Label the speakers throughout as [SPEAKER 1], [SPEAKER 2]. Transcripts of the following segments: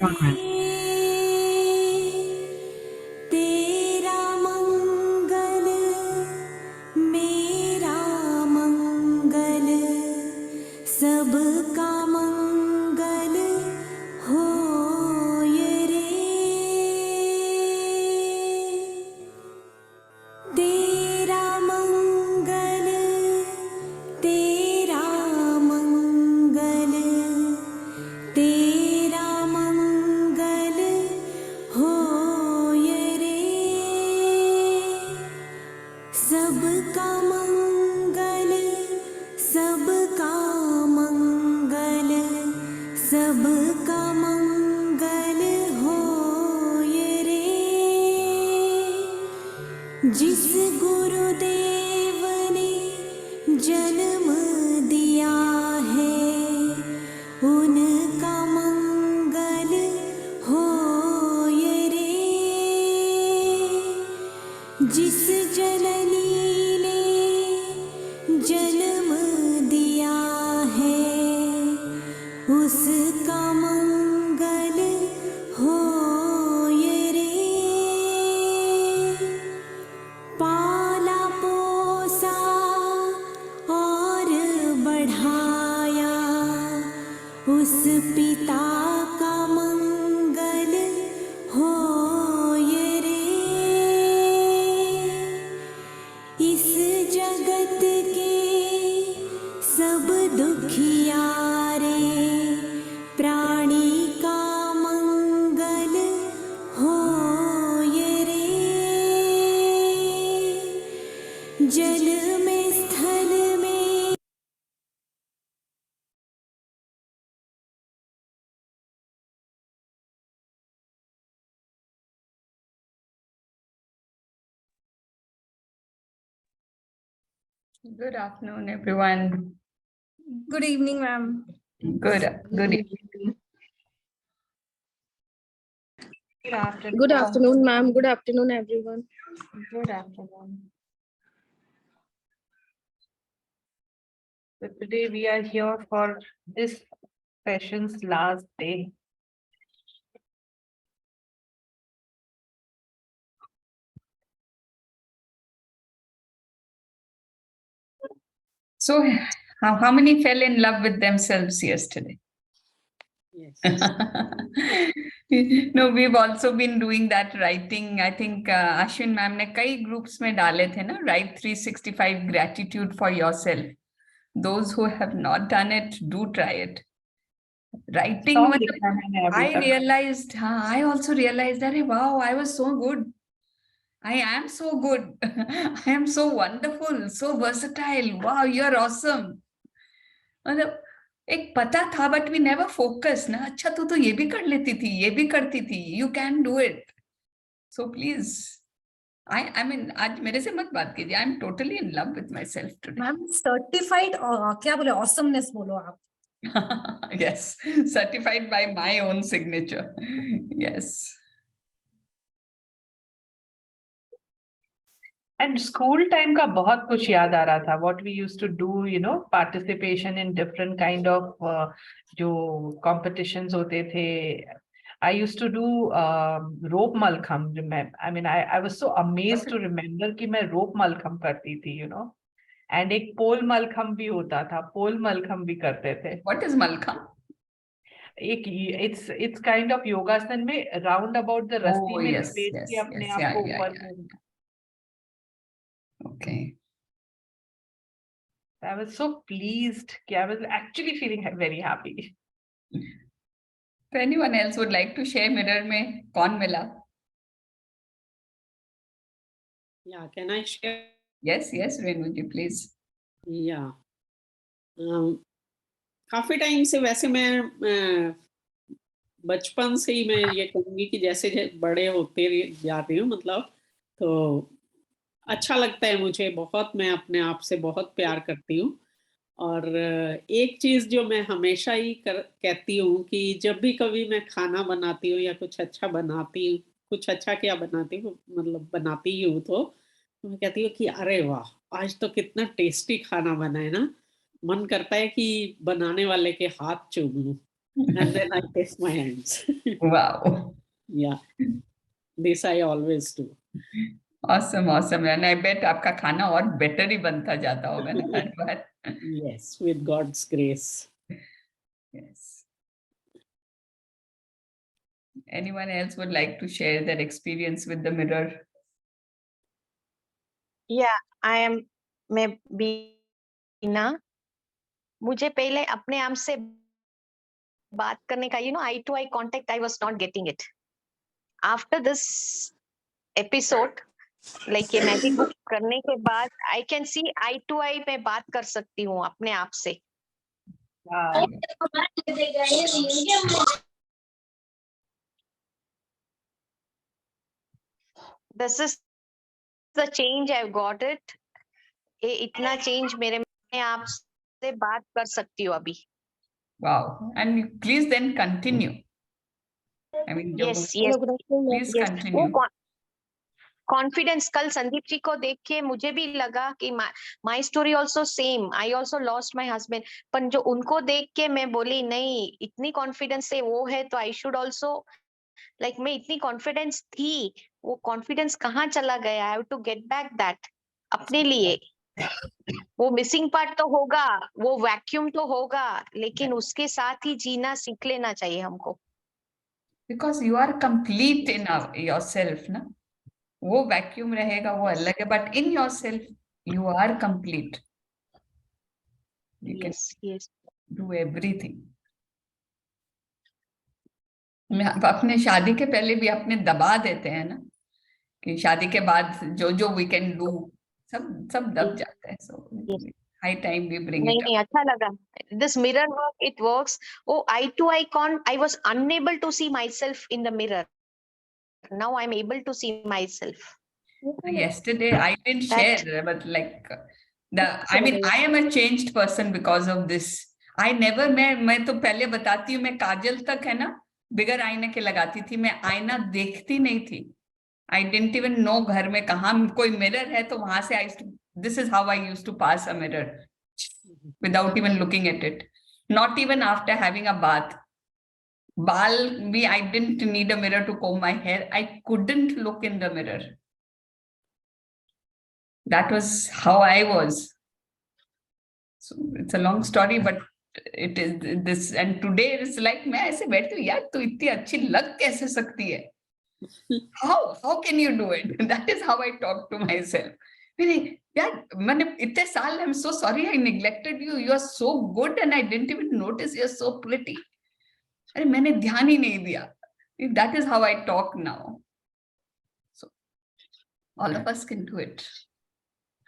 [SPEAKER 1] Not well.
[SPEAKER 2] तेरा मंगल मेरा मंगल सबका मंगल होय रे। तेरा मंगल तेरा मंगल तेरा मंगल होय रे। सबका मंगल सबका मंगल सबका मंगल होय रे। जिस गुरुदेव ने जन्म दिया है उनका मंगल होय रे। जिस जननी ने जन्म दिया है उसका मंगल होय रे। पाला पोसा और बढ़ाया उस पिता का मंगल होय रे। इस जगत के सब दुखियारे प्राणी का मंगल होय रे। जल में स्थल में
[SPEAKER 3] Good afternoon, everyone.
[SPEAKER 4] Good evening, ma'am.
[SPEAKER 3] Good evening. Good afternoon.
[SPEAKER 4] Good afternoon, ma'am. Good afternoon, everyone.
[SPEAKER 3] Good afternoon. So today we are here for this session's last day. So, how many fell in love with themselves yesterday?
[SPEAKER 1] Yes.
[SPEAKER 3] No, we've also been doing that writing. I think Ashwin ma'am ने कई groups में डाले थे ना, write 365 gratitude for yourself. Those who have not done it, do try it. Writing, I realized, I also realized that, wow, I was so good. I am so good. I am so wonderful, so versatile. Wow, you're awesome. मतलब एक पता था but we never focus ना, अच्छा तू तो ये भी कर लेती थी, ये भी करती थी, you can do it. So please I mean आज मेरे से मत बात कीजिए. I am totally in love with my self today.
[SPEAKER 4] Ma'am certified क्या बोले ऑसमनेस बोलो आप.
[SPEAKER 3] Yes, certified by my own signature. Yes.
[SPEAKER 5] And school time का बहुत कुछ याद आ रहा था. What we used to do, you know, participation in different kind of जो competitions होते थे. I used to do rope malkham. I mean, I was so amazed to remember कि मैं rope malkham करती थी, you know. And एक pole malkham भी होता था. Pole malkham भी करते थे.
[SPEAKER 3] What is malkham?
[SPEAKER 5] It's kind of योगासन में round about the रस्सी में
[SPEAKER 3] yes,
[SPEAKER 5] लपेट
[SPEAKER 3] yes,
[SPEAKER 5] के अपने
[SPEAKER 3] yes,
[SPEAKER 5] आप को
[SPEAKER 3] yeah,
[SPEAKER 5] ऊपर.
[SPEAKER 3] yeah. Okay.
[SPEAKER 5] I was so pleased. I was actually feeling very happy.
[SPEAKER 3] If anyone else would like to share mirror में कौन मिला?
[SPEAKER 1] Yeah, can I share?
[SPEAKER 3] Yes, yes, Renu ji, please.
[SPEAKER 1] Yeah. काफी time से वैसे मैं बचपन से ही मैं ये कहूँगी कि जैसे बड़े होते जाते हूँ मतलब, तो अच्छा लगता है मुझे बहुत. मैं अपने आप से बहुत प्यार करती हूँ. और एक चीज़ जो मैं हमेशा ही कहती हूँ कि जब भी कभी मैं खाना बनाती हूँ या कुछ अच्छा बनाती हूँ, कुछ अच्छा क्या बनाती हूँ मतलब बनाती ही हूँ, तो मैं कहती हूँ कि अरे वाह, आज तो कितना टेस्टी खाना बना है ना. मन करता है कि बनाने वाले के हाथ चूम लूं. and then I kiss my hands.
[SPEAKER 3] Wow.
[SPEAKER 1] Yeah, this I always do.
[SPEAKER 3] Awesome, awesome. And I bet आपका खाना और better ही बनता जाता होगा ना हर बार.
[SPEAKER 1] Yes, with God's grace.
[SPEAKER 3] Yes. Anyone else would like to share their experience with the mirror?
[SPEAKER 6] Yeah, I am मैं बीना. मुझे पहले अपने आप से बात करने का eye to eye contact, I was not getting it. After this episode, like ये magic book करने के बाद, I can see eye to eye मैं बात कर सकती हूँ अपने आप से.
[SPEAKER 5] Wow.
[SPEAKER 6] This is the change I've got it. ये इतना change मेरे में आप से बात कर सकती हूँ अभी.
[SPEAKER 3] Wow. And please then continue. I mean,
[SPEAKER 6] Yes,
[SPEAKER 3] please
[SPEAKER 6] yes.
[SPEAKER 3] continue.
[SPEAKER 6] वो कॉन्फिडेंस कल संदीप जी को देख के मुझे भी लगा कि my story also same. I also lost my husband. पर जो उनको देख के मैं बोली नहीं, इतनी कॉन्फिडेंस से वो है तो आई शुड ऑल्सो, लाइक मैं इतनी कॉन्फिडेंस थी, वो कॉन्फिडेंस कहाँ चला गया? I have to get back that अपने लिए. वो मिसिंग पार्ट तो होगा, वो वैक्यूम तो होगा, लेकिन उसके साथ ही जीना सीख लेना चाहिए हमको.
[SPEAKER 3] Because you are complete in yourself, ना? वो वैक्यूम रहेगा, वो अलग है, but in yourself you are complete. You can
[SPEAKER 6] Yes.
[SPEAKER 3] do everything. अपने शादी के पहले भी अपने दबा देते हैं ना कि शादी के बाद जो we can do सब दब जाता है. So high time we bring it up.
[SPEAKER 6] नहीं, अच्छा लगा. This mirror work, it works. Oh, eye to eye I was unable to see myself in the mirror. Now I'm able to see myself.
[SPEAKER 3] Yesterday I didn't share, but like I mean, I am a changed person because of this. I never, मैं तो पहले बताती हूँ, मैं काजल तक है ना बिगर आईने के लगाती थी. मैं आईना देखती नहीं थी. I didn't even know घर में कहाँ कोई मिरर है, तो वहां से this is how I used to pass a mirror without even looking at it. Not even after having a bath. I didn't need a mirror to comb my hair. I couldn't look in the mirror. That was how I was. So it's a long story, but it is this. And today it's like मैं ऐसे बैठती हूँ, यार तू इतनी अच्छी लग कैसे सकती है? How can you do it? That is how I talk to myself. यार मैंने इतने साल, I'm so sorry I neglected you. You are so good and I didn't even notice you're so pretty. अरे मैंने ध्यान ही नहीं दिया. That is how I talk now. So all of us can do it.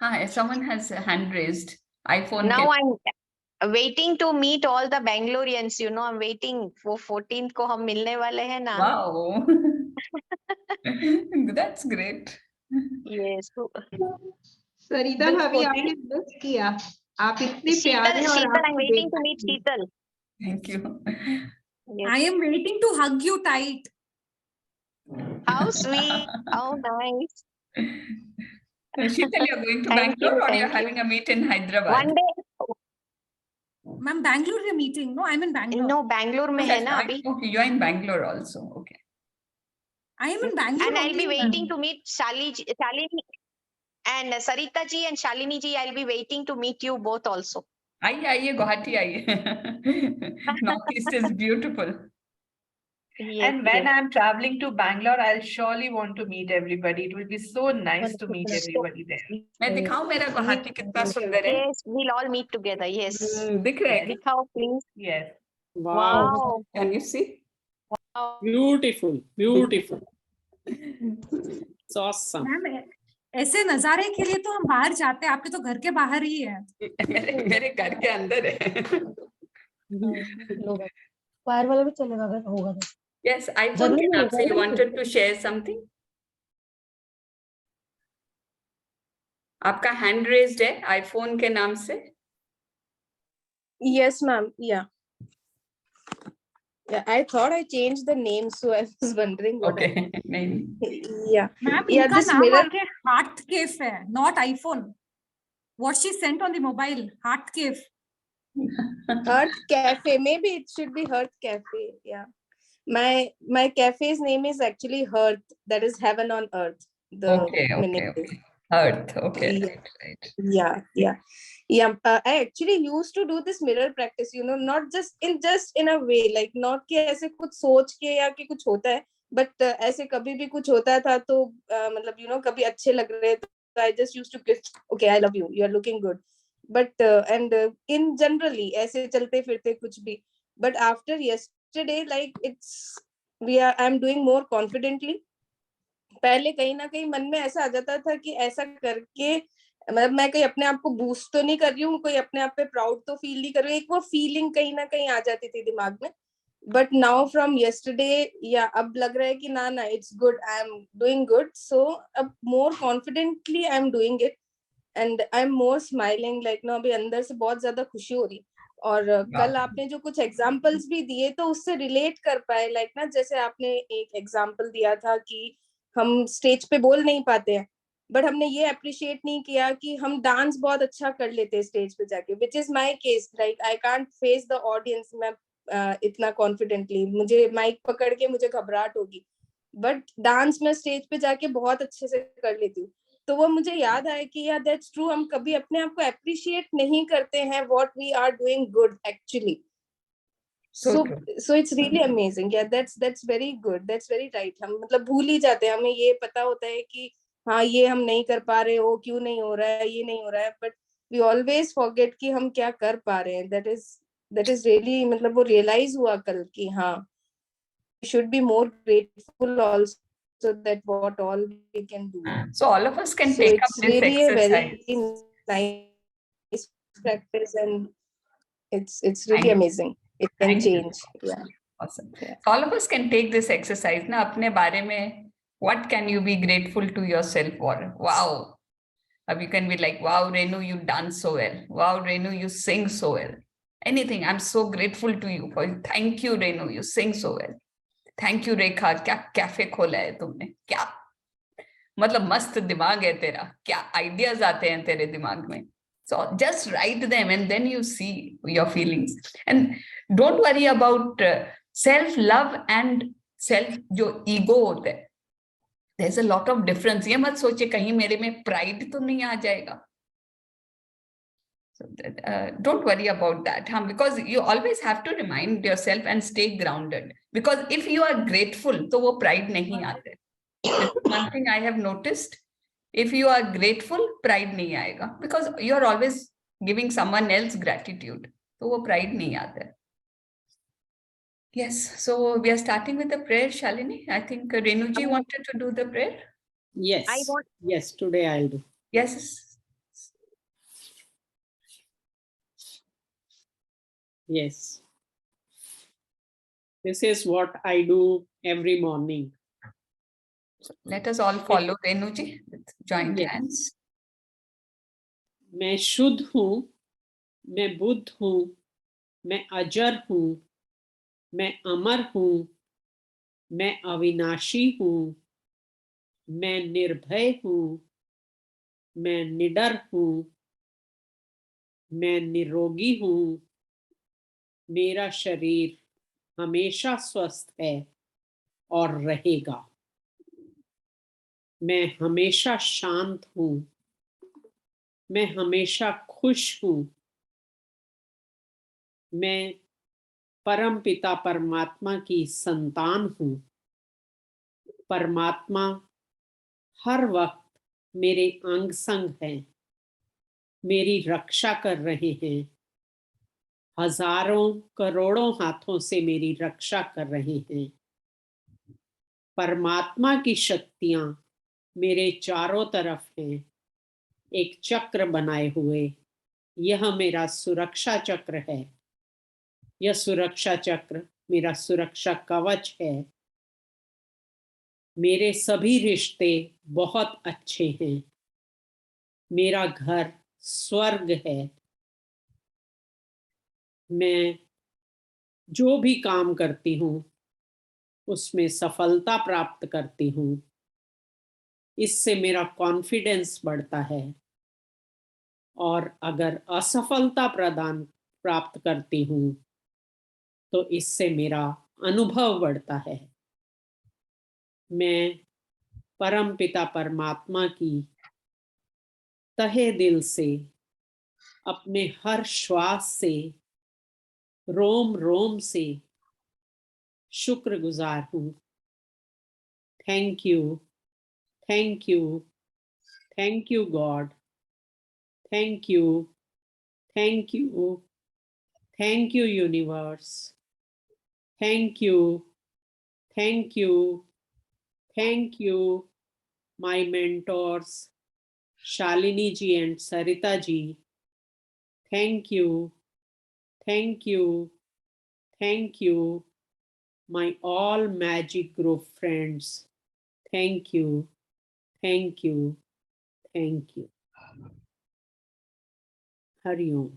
[SPEAKER 3] Hi, someone has a hand raised. iPhone.
[SPEAKER 6] Now I'm waiting to meet all the Bangaloreans. I'm waiting for 14th को हम मिलने वाले हैं ना.
[SPEAKER 3] Wow. That's great.
[SPEAKER 6] Yes.
[SPEAKER 7] सरिता भाभी आपने miss किया. आप इतनी प्यारी और
[SPEAKER 6] Sheetal, I'm waiting to meet Sheetal.
[SPEAKER 3] Thank you.
[SPEAKER 6] Yes.
[SPEAKER 4] I am waiting to hug you tight.
[SPEAKER 6] How sweet. How nice.
[SPEAKER 3] Sheetal, you're going to
[SPEAKER 6] Thank
[SPEAKER 3] Bangalore
[SPEAKER 6] you,
[SPEAKER 3] or
[SPEAKER 6] thank
[SPEAKER 3] you're
[SPEAKER 6] you.
[SPEAKER 3] having a meet in Hyderabad?
[SPEAKER 6] One day.
[SPEAKER 4] Ma'am, Bangalore है meeting. No, I'm in Bangalore.
[SPEAKER 6] No, Bangalore में है ना अभी.
[SPEAKER 3] Okay, you're in Bangalore also. Okay.
[SPEAKER 4] I am in Bangalore.
[SPEAKER 6] And I'll be
[SPEAKER 4] only,
[SPEAKER 6] waiting
[SPEAKER 4] ma'am.
[SPEAKER 6] to meet Shalini and Sarita ji and Shalini ji. I'll be waiting to meet you both also.
[SPEAKER 3] आइए Guwahati आइए. Northeast is beautiful.
[SPEAKER 6] Yes,
[SPEAKER 5] And when
[SPEAKER 6] yes.
[SPEAKER 5] I'm traveling to Bangalore, I'll surely want to meet everybody. It will be so nice to meet everybody there.
[SPEAKER 3] मैं दिखाऊं मेरा गुवाहाटी कितना सुंदर है.
[SPEAKER 6] Yes, we'll all meet together. Yes.
[SPEAKER 3] दिख रहा है?
[SPEAKER 6] दिखाओ please.
[SPEAKER 5] Yes.
[SPEAKER 1] Wow.
[SPEAKER 6] Wow.
[SPEAKER 3] Can you see?
[SPEAKER 1] Beautiful. Beautiful. It's awesome.
[SPEAKER 4] Ma'am, ऐसे नजारे के लिए तो हम बाहर जाते हैं. आपके तो घर के बाहर ही है.
[SPEAKER 3] मेरे घर के अंदर है.
[SPEAKER 7] बाहर वाला भी चलेगा अगर होगा तो.
[SPEAKER 3] Yes, iPhone के नाम से you wanted to share something? आपका hand raised है iPhone के नाम से?
[SPEAKER 8] Yes, ma'am. Yeah. Yeah, I thought I changed the name, so I was wondering what.
[SPEAKER 3] Okay. नहीं.
[SPEAKER 8] Yeah.
[SPEAKER 4] Ma'am,
[SPEAKER 8] Yeah,
[SPEAKER 4] इनका
[SPEAKER 8] this
[SPEAKER 4] नाम
[SPEAKER 8] mirror-
[SPEAKER 4] आगे Heart Cave है, not iPhone. What she sent on the mobile, Heart Cave.
[SPEAKER 8] Hearth Cafe. Maybe it should be Hearth Cafe. Yeah. My cafe's name is actually Hearth. That is heaven on earth. The
[SPEAKER 3] Okay,
[SPEAKER 8] meaning
[SPEAKER 3] okay,
[SPEAKER 8] is.
[SPEAKER 3] okay. Earth, okay,
[SPEAKER 8] Yeah.
[SPEAKER 3] right.
[SPEAKER 8] Yeah, yeah, yeah. I actually used to do this mirror practice, you know, not just in a way, like not कि ऐसे कुछ सोच के या कि कुछ होता है, but ऐसे कभी भी कुछ होता था तो मतलब you know कभी अच्छे लग रहे तो I just used to give, okay, I love you, you are looking good, but and in generally ऐसे चलते फिरते कुछ भी, but after yesterday like I'm doing more confidently. पहले कहीं ना कहीं मन में ऐसा आ जाता था कि ऐसा करके मतलब मैं कहीं अपने आप को बूस्ट तो नहीं कर रही हूँ, कोई अपने आप पे प्राउड तो फील नहीं कर रही हूँ, एक वो फीलिंग कहीं ना कहीं आ जाती थी दिमाग में. बट नाउ फ्रॉम यस्टरडे या अब लग रहा है कि ना ना it's good, I am doing good, so अब more confidently I am doing it and I am more smiling, like ना अभी अंदर से बहुत ज्यादा खुशी हो रही. और कल आपने जो कुछ एग्जाम्पल्स भी दिए तो उससे रिलेट कर पाए, लाइक ना जैसे आपने एक एग्जाम्पल दिया था कि हम स्टेज पे बोल नहीं पाते हैं, बट हमने ये अप्रिशिएट नहीं किया कि हम डांस बहुत अच्छा कर लेते हैं स्टेज पे जाके, which is my case. Like I can't face the audience, मैं इतना कॉन्फिडेंटली, मुझे माइक पकड़ के मुझे घबराहट होगी, बट डांस में स्टेज पे जाके बहुत अच्छे से कर लेती हूँ. तो वो मुझे याद आया कि यार दैट्स ट्रू, हम कभी अपने आप को अप्रिशिएट नहीं करते हैं what we are doing good actually. So it's really amazing. Yeah, that's very good. That's very right. हम मतलब भूल ही जाते हैं, हमें ये पता होता है कि हाँ ये हम नहीं कर पा रहे हो, क्यों नहीं हो रहा है, ये नहीं हो रहा है, but we always forget कि हम क्या कर पा रहे हैं. That is really मतलब वो realize हुआ कल कि हाँ we should be more grateful also that what all we can do.
[SPEAKER 3] So all of us can
[SPEAKER 8] So
[SPEAKER 3] take up
[SPEAKER 8] it's
[SPEAKER 3] this
[SPEAKER 8] really a
[SPEAKER 3] exercise.
[SPEAKER 8] very nice practice and it's really amazing. It can
[SPEAKER 3] Thank you.
[SPEAKER 8] change. Yeah.
[SPEAKER 3] Awesome.
[SPEAKER 8] Yeah.
[SPEAKER 3] So all of us can take this exercise ना अपने बारे में, what can you be grateful to yourself for? Wow. You can be like, wow, Renu, you dance so well. Wow, Renu, you sing so well. Anything. I'm so grateful to you for. Thank you, Renu, you sing so well. Thank you, Rekha. क्या cafe खोला है तुमने? क्या मतलब मस्त दिमाग है तेरा, क्या आइडियाज आते हैं तेरे दिमाग में. So just write them and then you see your feelings. And don't worry about self-love and self जो ego होता है. There's a lot of difference. ये मत सोचे कहीं मेरे में pride तो नहीं आ जाएगा. So don't worry about that, because you always have to remind yourself and stay grounded. Because if you are grateful, तो वो pride नहीं आता. This is one thing I have noticed. If you are grateful, pride नहीं आएगा, because you are always giving someone else gratitude. तो वो pride नहीं आता. Yes, so we are starting with the prayer, Shalini. I think Renu ji wanted to do the prayer.
[SPEAKER 1] Yes. Yes, today I'll do.
[SPEAKER 3] Yes.
[SPEAKER 1] Yes. This is what I do every morning.
[SPEAKER 3] Let us all follow Renu ji with joint hands.
[SPEAKER 1] मैं शुद्ध हूँ, मैं बुद्ध हूँ, मैं अजर हूँ, मैं अमर हूँ, मैं अविनाशी हूँ, मैं निर्भय हूँ, मैं निडर हूँ, मैं निरोगी हूँ, मेरा शरीर हमेशा स्वस्थ है और रहेगा. मैं हमेशा शांत हूँ, मैं हमेशा खुश हूँ, मैं परम पिता परमात्मा की संतान हूँ. परमात्मा हर वक्त मेरे अंग संग हैं, मेरी रक्षा कर रहे हैं, हजारों करोड़ों हाथों से मेरी रक्षा कर रहे हैं. परमात्मा की शक्तियां मेरे चारों तरफ हैं, एक चक्र बनाए हुए. यह मेरा सुरक्षा चक्र है. यह सुरक्षा चक्र मेरा सुरक्षा कवच है. मेरे सभी रिश्ते बहुत अच्छे हैं. मेरा घर स्वर्ग है. मैं जो भी काम करती हूँ उसमें सफलता प्राप्त करती हूँ. इससे मेरा कॉन्फिडेंस बढ़ता है. और अगर असफलता प्राप्त करती हूँ तो इससे मेरा अनुभव बढ़ता है। मैं परमपिता परमात्मा की तहे दिल से, अपने हर श्वास से, रोम रोम से शुक्रगुजार हूँ। Thank you, thank you, thank you God, thank you, thank you, thank you universe, thank you, thank you, thank you my mentors Shalini ji and Sarita ji. Thank you, thank you, thank you, my all magic group friends. Thank you, thank you, thank you. Hari Om.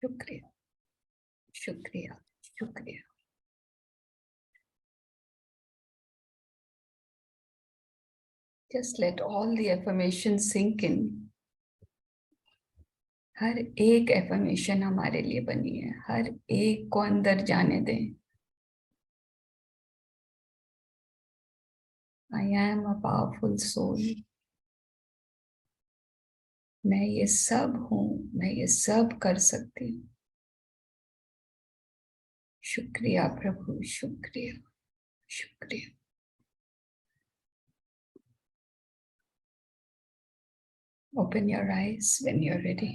[SPEAKER 3] शुक्रिया, शुक्रिया, शुक्रिया। Just let all the affirmations sink in. हर एक affirmation हमारे लिए बनी है, हर एक को अंदर जाने दें। I am a powerful soul. मैं ये सब हूँ, मैं ये सब कर सकती हूँ। शुक्रिया प्रभु, शुक्रिया, शुक्रिया। Open your eyes when you're ready.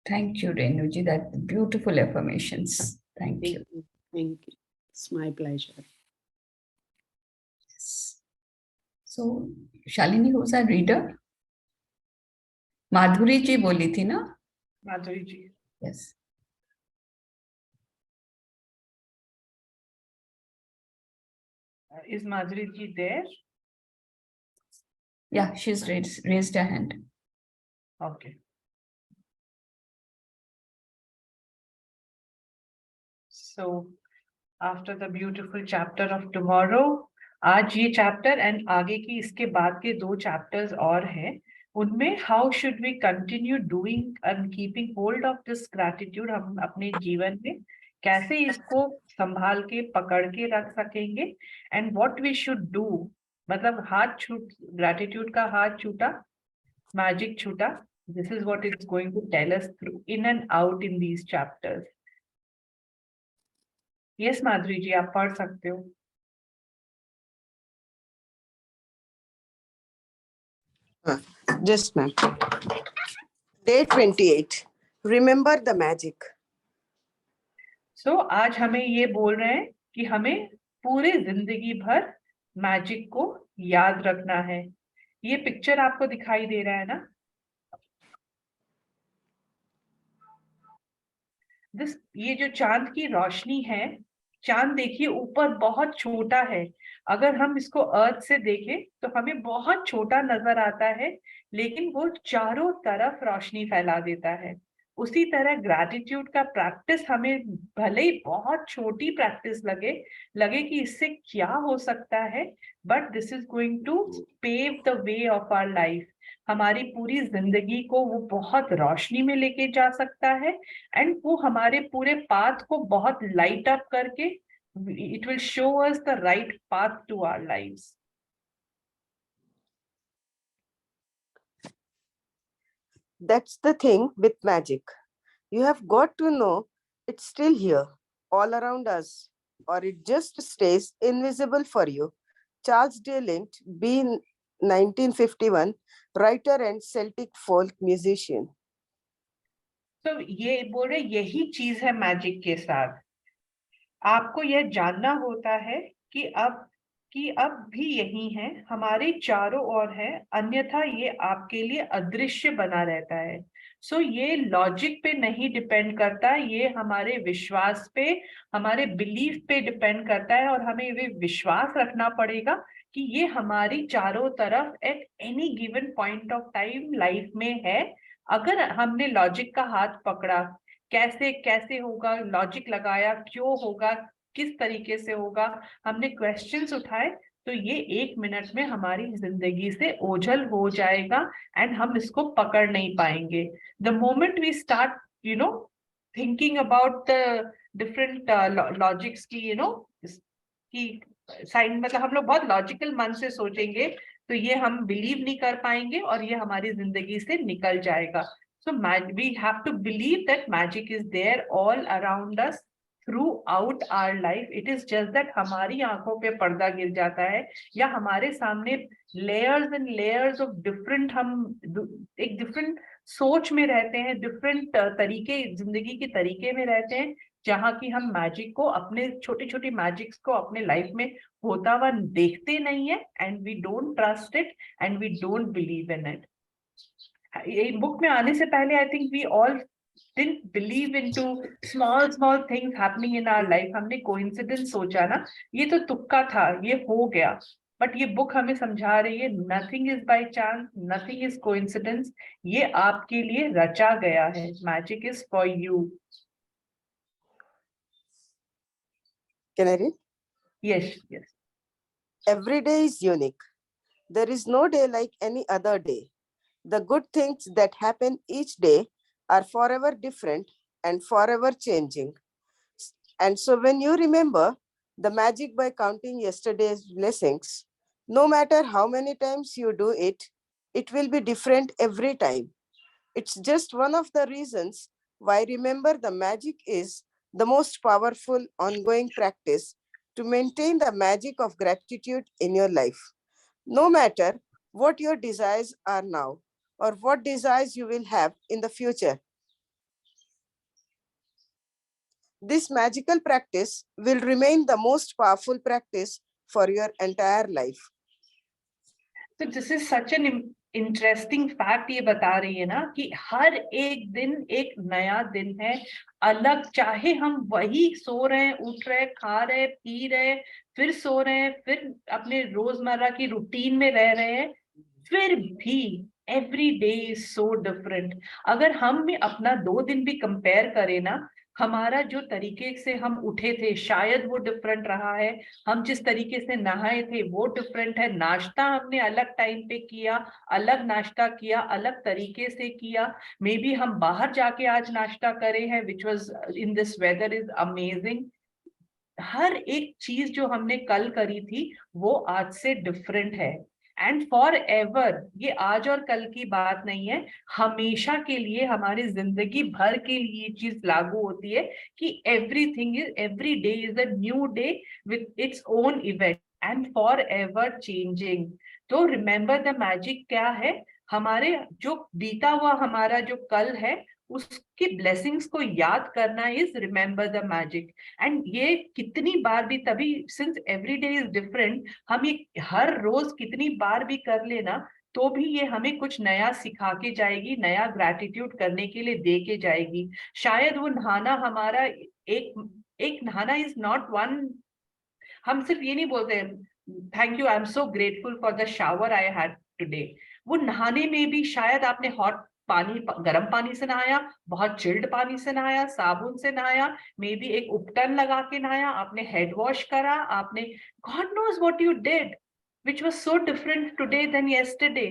[SPEAKER 3] Thank you, Renuji. That beautiful affirmations. Thank you.
[SPEAKER 1] Thank you. It's my pleasure.
[SPEAKER 3] Yes. So, Shalini, who's our reader? Madhuri ji बोली थी ना?
[SPEAKER 5] Madhuri ji.
[SPEAKER 3] Yes.
[SPEAKER 5] Is Madhuri ji there?
[SPEAKER 3] Yeah, she's raised her hand.
[SPEAKER 5] Okay. So, after the beautiful chapter of tomorrow, आज ये chapter and आगे की इसके बाद के 2 chapters और हैं, उनमें how should we continue doing and keeping hold of this gratitude, हम अपने जीवन में कैसे इसको संभाल के पकड़ के रख सकेंगे, and what we should do, मतलब हाथ छूट, gratitude का हाथ छूटा, magic छूटा, this is what it's going to tell us through in and out in these chapters. Yes, माधुरी जी, आप पढ़ सकते हो।
[SPEAKER 9] Just ma'am. Day 28. Remember the magic.
[SPEAKER 5] So आज हमें ये बोल रहे हैं कि हमें पूरे जिंदगी भर मैजिक को याद रखना है। ये पिक्चर आपको दिखाई दे रहा है ना? ये जो चांद की रोशनी है, चांद देखिए ऊपर बहुत छोटा है। अगर हम इसको अर्थ से देखें तो हमें बहुत छोटा नजर आता है, लेकिन वो चारों तरफ रोशनी फैला देता है। उसी तरह ग्रैटिट्यूड का प्रैक्टिस हमें भले ही बहुत छोटी प्रैक्टिस लगे कि इससे क्या हो सकता है, but this is going to pave the way of our life. हमारी पूरी जिंदगी को वो बहुत रोशनी में लेके जा सकता है, एंड वो हमारे पूरे पाथ को बहुत लाइट अप करके it will show us the right path to our lives.
[SPEAKER 9] That's the thing with magic. You have got to know it's still here, all around us, or it just stays invisible for you. Charles Dillint, B. 1951, writer and Celtic folk musician.
[SPEAKER 5] So ये बोल रहे यही चीज है magic के साथ। आपको यह जानना होता है कि अब भी यही है, हमारे चारों ओर है, अन्यथा ये आपके लिए अदृश्य बना रहता है। सो ये लॉजिक पे नहीं डिपेंड करता, ये हमारे विश्वास पे, हमारे बिलीफ पे डिपेंड करता है, और हमें ये विश्वास रखना पड़ेगा कि ये हमारी चारों तरफ at any given point of time life में है। अगर हमने लॉजिक का हाथ पकड़ा, कैसे होगा, लॉजिक लगाया, क्यों होगा, किस तरीके से होगा, हमने क्वेश्चंस उठाए, तो ये 1 मिनट में हमारी जिंदगी से ओझल हो जाएगा एंड हम इसको पकड़ नहीं पाएंगे. The moment we start thinking about the different logics की कि साइन, मतलब हम लोग बहुत लॉजिकल मन से सोचेंगे तो ये हम बिलीव नहीं कर पाएंगे और ये हमारी जिंदगी से निकल जाएगा. So we have to believe that magic is there all around us throughout our life. It is just that हमारी आंखों पे पर्दा गिर जाता है या हमारे सामने layers and layers of different, हम एक different सोच में रहते हैं, different तरीके, जिंदगी के तरीके में रहते हैं, जहाँ की हम मैजिक को, अपने छोटी छोटी मैजिक्स को अपने लाइफ में होता हुआ देखते नहीं है, and we don't trust it and we don't believe in it. ये बुक में आने से पहले I think we all didn't believe into small things happening in our life. हमने coincidence सोचा ना, ये तो तुक्का था, ये हो गया. बट ये बुक हमें समझा रही है nothing is by chance, nothing is coincidence. ये आपके लिए रचा गया है. Magic is for you.
[SPEAKER 9] Can I read?
[SPEAKER 5] Yes, yes.
[SPEAKER 9] Every day is unique. There is no day like any other day. The good things that happen each day are forever different and forever changing. And so when you remember the magic by counting yesterday's blessings, no matter how many times you do it, it will be different every time. It's just one of the reasons why remember the magic is the most powerful ongoing practice to maintain the magic of gratitude in your life. No matter what your desires are now or what desires you will have in the future, this magical practice will remain the most powerful practice for your entire life.
[SPEAKER 5] So this is such an interesting fact. ये बता रही है ना कि हर एक दिन एक नया दिन है, अलग, चाहे हम वही सो रहे हैं, उठ रहे, खा रहे, पी रहे, फिर सो रहे हैं, फिर अपने रोजमर्रा की रूटीन में रह रहे हैं, फिर भी every day is so different. अगर हम भी अपना 2 दिन भी कंपेयर करें ना, हमारा जो तरीके से हम उठे थे शायद वो डिफरेंट रहा है, हम जिस तरीके से नहाए थे वो डिफरेंट है, नाश्ता हमने अलग टाइम पे किया, अलग नाश्ता किया, अलग तरीके से किया, मे बी हम बाहर जाके आज नाश्ता करे हैं which was in this weather is amazing. हर एक चीज जो हमने कल करी थी वो आज से डिफरेंट है एंड फॉर एवर. ये आज और कल की बात नहीं है, हमेशा के लिए, हमारी जिंदगी भर के लिए ये चीज लागू होती है कि everything is, every day is a new day with its own event and for ever changing. तो रिमेंबर द मैजिक क्या है, हमारे जो बीता हुआ हमारा जो कल है उसकी ब्लेसिंग्स को याद करना is remember the magic. And ये कितनी बार भी, तभी since every day is different, हम ये हर रोज कितनी बार भी कर लेना तो भी ये हमें कुछ नया सिखा के जाएगी, नया ग्रैटिट्यूड करने के लिए दे के जाएगी. शायद वो नहाना हमारा एक नहाना इज नॉट वन, हम सिर्फ ये नहीं बोलते thank you, I am so grateful for the shower I had today. वो नहाने में भी शायद आपने हॉट पानी, गर्म पानी से नहाया, बहुत चिल्ड पानी से नहाया, साबुन से नहाया, मे बी एक उपटन लगा के नहाया, आपने हेड वॉश करा, आपने God knows what you did which was so different today then yesterday.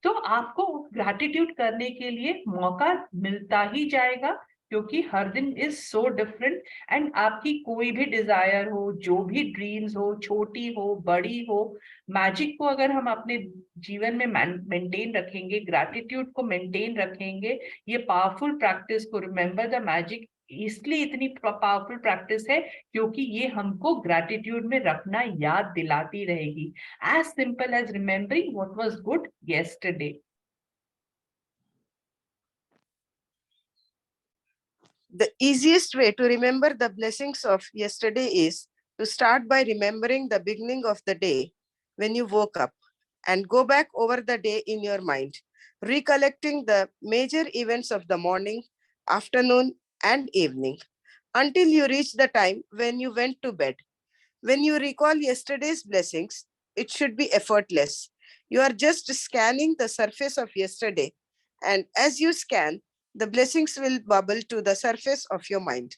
[SPEAKER 5] तो आपको ग्रैटिट्यूड करने के लिए मौका मिलता ही जाएगा क्योंकि हर दिन इज सो डिफरेंट. एंड आपकी कोई भी डिजायर हो, जो भी ड्रीम्स हो, छोटी हो बड़ी हो, मैजिक को अगर हम अपने जीवन में मेंटेन रखेंगे, ग्रैटिट्यूड को मेंटेन रखेंगे, ये पावरफुल प्रैक्टिस को, रिमेंबर द मैजिक इसलिए इतनी पावरफुल प्रैक्टिस है क्योंकि ये हमको ग्रैटिट्यूड में रखना याद दिलाती रहेगी. As simple as remembering what was good yesterday.
[SPEAKER 9] The easiest way to remember the blessings of yesterday is to start by remembering the beginning of the day when you woke up and go back over the day in your mind, recollecting the major events of the morning, afternoon, and evening until you reach the time when you went to bed. When you recall yesterday's blessings, it should be effortless. You are just scanning the surface of yesterday, and as you scan, the blessings will bubble to the surface of your mind.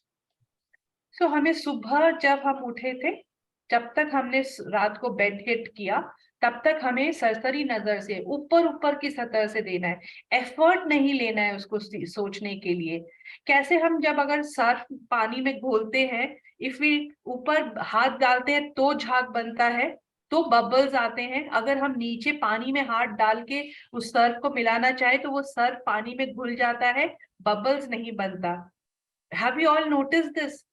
[SPEAKER 5] So हमें सुबह जब हम उठे थे जब तक हमने रात को बेड हिट किया तब तक हमें सरसरी नजर से ऊपर ऊपर की सतह से देना है, एफर्ट नहीं लेना है उसको सोचने के लिए। कैसे हम जब अगर सर्फ पानी में घोलते हैं, इफ वी ऊपर हाथ डालते हैं तो झाग बनता है, तो बबल्स आते हैं। अगर हम नीचे पानी में हाथ डाल के उस सर्फ को मिलाना चाहे तो वो सर्फ पानी में घुल जाता है, बबल्स नहीं बनता। Have you all notice this?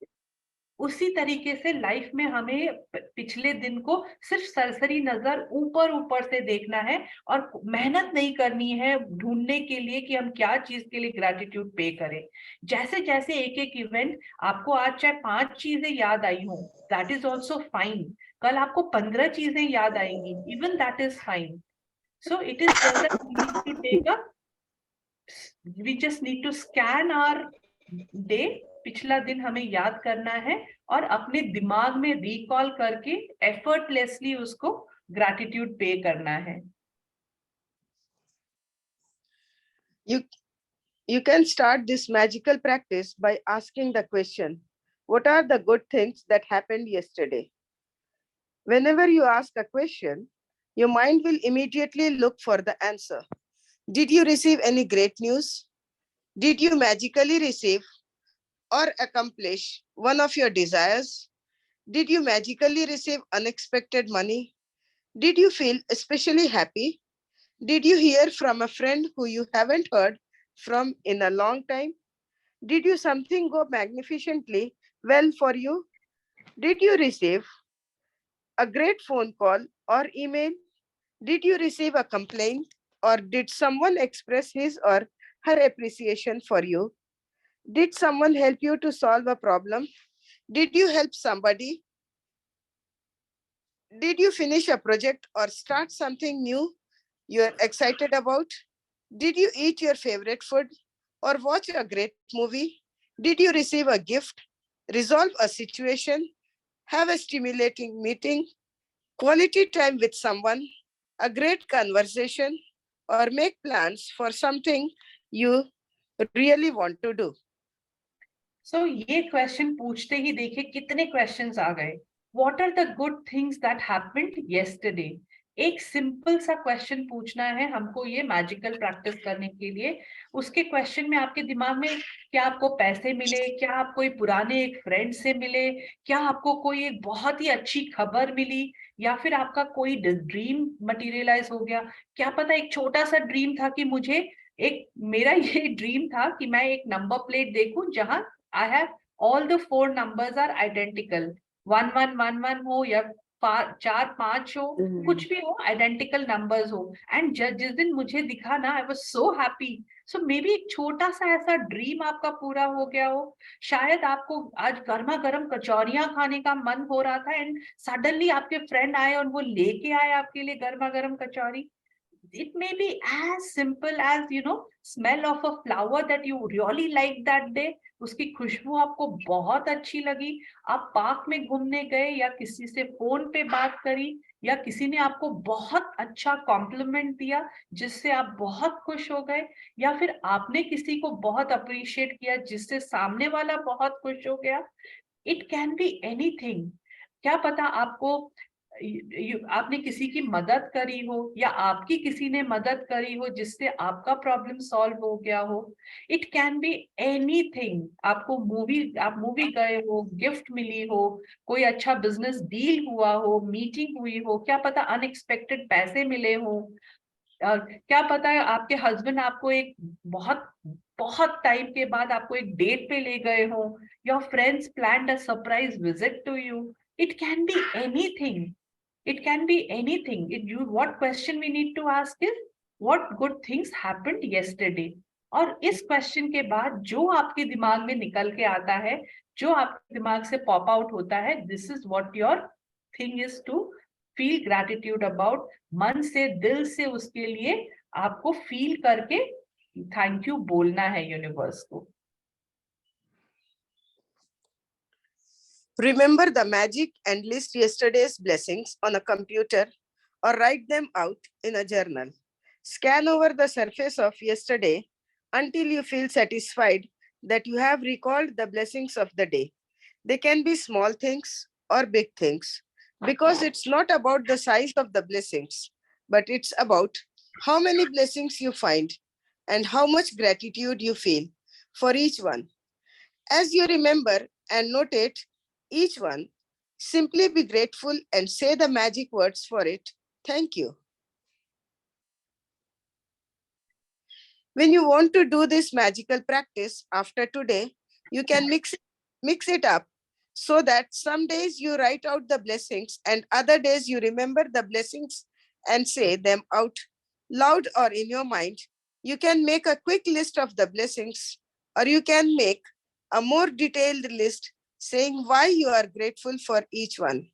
[SPEAKER 5] उसी तरीके से लाइफ में हमें पिछले दिन को सिर्फ सरसरी नजर ऊपर ऊपर से देखना है और मेहनत नहीं करनी है ढूंढने के लिए कि हम क्या चीज के लिए ग्रैटिट्यूड पे करें। जैसे जैसे एक एक इवेंट, आपको आज चाहे 5 चीजें याद आई हो, दैट इज ऑल्सो फाइन। कल आपको 15 चीजें याद आएंगी, even that is fine. So it is just that we need to take a, we just need to scan our day. पिछला दिन हमें याद करना है और अपने दिमाग में रिकॉल करके एफर्टलेसली उसको ग्रैटिट्यूड पे करना है।
[SPEAKER 9] You can start this magical practice by asking the question, what are the good things that happened yesterday? Whenever you ask a question, your mind will immediately look for the answer. Did you receive any great news? Did you magically receive or accomplish one of your desires? Did you magically receive unexpected money? Did you feel especially happy? Did you hear from a friend who you haven't heard from in a long time? Did you something go magnificently well for you? Did you receive a great phone call or email? Did you receive a complaint, or did someone express his or her appreciation for you? Did someone help you to solve a problem? Did you help somebody? Did you finish a project or start something new you're excited about? Did you eat your favorite food or watch a great movie? Did you receive a gift, resolve a situation, have a stimulating meeting, quality time with someone, a great conversation, or make plans for something you really want to do?
[SPEAKER 5] So ये question पूछते ही देखिए कितने questions आ गए। What are the good things that happened yesterday? एक simple सा question पूछना है हमको ये मैजिकल प्रैक्टिस करने के लिए। उसके क्वेश्चन में आपके दिमाग में क्या आपको पैसे मिले, क्या आप कोई पुराने एक फ्रेंड से मिले, क्या आपको कोई एक बहुत ही अच्छी खबर मिली, या फिर आपका कोई ड्रीम मटेरियलाइज हो गया। क्या पता एक छोटा सा ड्रीम था कि मुझे मेरा ये ड्रीम था कि मैं एक नंबर प्लेट देखूं जहां I have all the 4 numbers are identical, 1111 हो या 4-5 हो, कुछ भी हो, identical numbers हो। And जिस दिन मुझे दिखा ना, I was so happy. So maybe एक छोटा सा ऐसा ड्रीम आपका पूरा हो गया हो। शायद आपको आज गर्मा गर्म कचौरियां खाने का मन हो रहा था एंड सडनली आपके फ्रेंड आए और वो लेके आए आपके लिए गर्मा गर्म कचौरी। It may be as simple as, you know, smell of a flower that you really liked that day. उसकी खुशबू आपको बहुत अच्छी लगी, आप पार्क में घूमने गए या किसी से फोन पे बात करी, या किसी ने आपको बहुत अच्छा कॉम्प्लीमेंट दिया जिससे आप बहुत खुश हो गए, या फिर आपने किसी को बहुत अप्रिशिएट किया जिससे सामने वाला बहुत खुश हो गया। It can be anything. क्या पता आपको आपने किसी की मदद करी हो या आपकी किसी ने मदद करी हो जिससे आपका प्रॉब्लम सॉल्व हो गया हो। It can be anything. आपको आप मूवी गए हो, गिफ्ट मिली हो, कोई अच्छा बिजनेस डील हुआ हो, मीटिंग हुई हो, क्या पता अनएक्सपेक्टेड पैसे मिले हो, क्या पता है आपके हस्बैंड आपको एक बहुत बहुत टाइम के बाद आपको एक डेट पे ले गए हो, your friends planned a surprise visit to you. It can be anything. It can be anything. What question we need to ask is, what good things happened yesterday? और इस क्वेश्चन के बाद जो आपके दिमाग में निकल के आता है, जो आपके दिमाग से पॉप आउट होता है, this is what your thing is to feel gratitude about. मन से, दिल से उसके लिए आपको फील करके थैंक यू बोलना है यूनिवर्स को।
[SPEAKER 9] Remember the magic and list yesterday's blessings on a computer or write them out in a journal. Scan over the surface of yesterday until you feel satisfied that you have recalled the blessings of the day. They can be small things or big things. because it's not about the size of the blessings, but it's about how many blessings you find and how much gratitude you feel for each one. As you remember and notate each one, simply be grateful and say the magic words for it. Thank you. When you want to do this magical practice after today, you can mix it up so that some days you write out the blessings and other days you remember the blessings and say them out loud or in your mind. You can make a quick list of the blessings, or you can make a more detailed list saying why you are grateful for each one.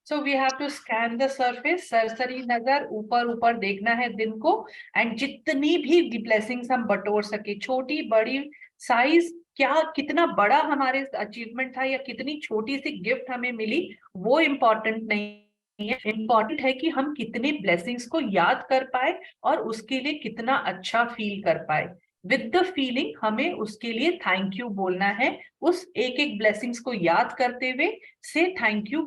[SPEAKER 5] So we have to scan the surface, सरसरी नजर, ऊपर ऊपर देखना है दिन को, and जितनी भी blessings हम बटोर सके, छोटी बड़ी साइज, क्या कितना बड़ा हमारे अचीवमेंट था या कितनी छोटी सी गिफ्ट हमें मिली, वो इम्पोर्टेंट नहीं है. इम्पोर्टेंट है कि हम कितने ब्लेसिंग्स को याद कर पाए और उसके लिए कितना अच्छा फील कर पाए. विद द फीलिंग हमें उसके लिए थैंक यू बोलना है. उस एक एक ब्लेसिंग्स को याद करते हुए से thank you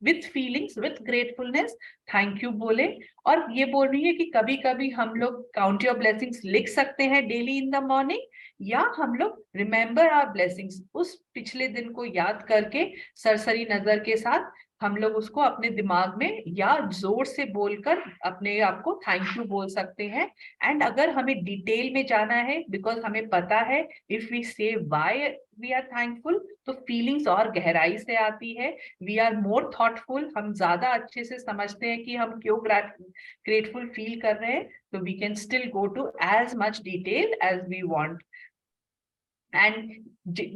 [SPEAKER 5] with feelings, with gratefulness, thank you बोले. और ये बोल रही है कि कभी कभी हम लोग count your blessings लिख सकते हैं daily in the morning, या हम लोग remember our blessings, उस पिछले दिन को याद करके सरसरी नजर के साथ हम लोग उसको अपने दिमाग में या जोर से बोलकर अपने आप को थैंक यू बोल सकते हैं. एंड अगर हमें डिटेल में जाना है, बिकॉज हमें पता है इफ वी से व्हाई वी आर थैंकफुल, तो फीलिंग्स और गहराई से आती है. वी आर मोर थॉटफुल, हम ज्यादा अच्छे से समझते हैं कि हम क्यों ग्रेटफुल फील कर रहे हैं. तो we can still go to as much detail as we want. And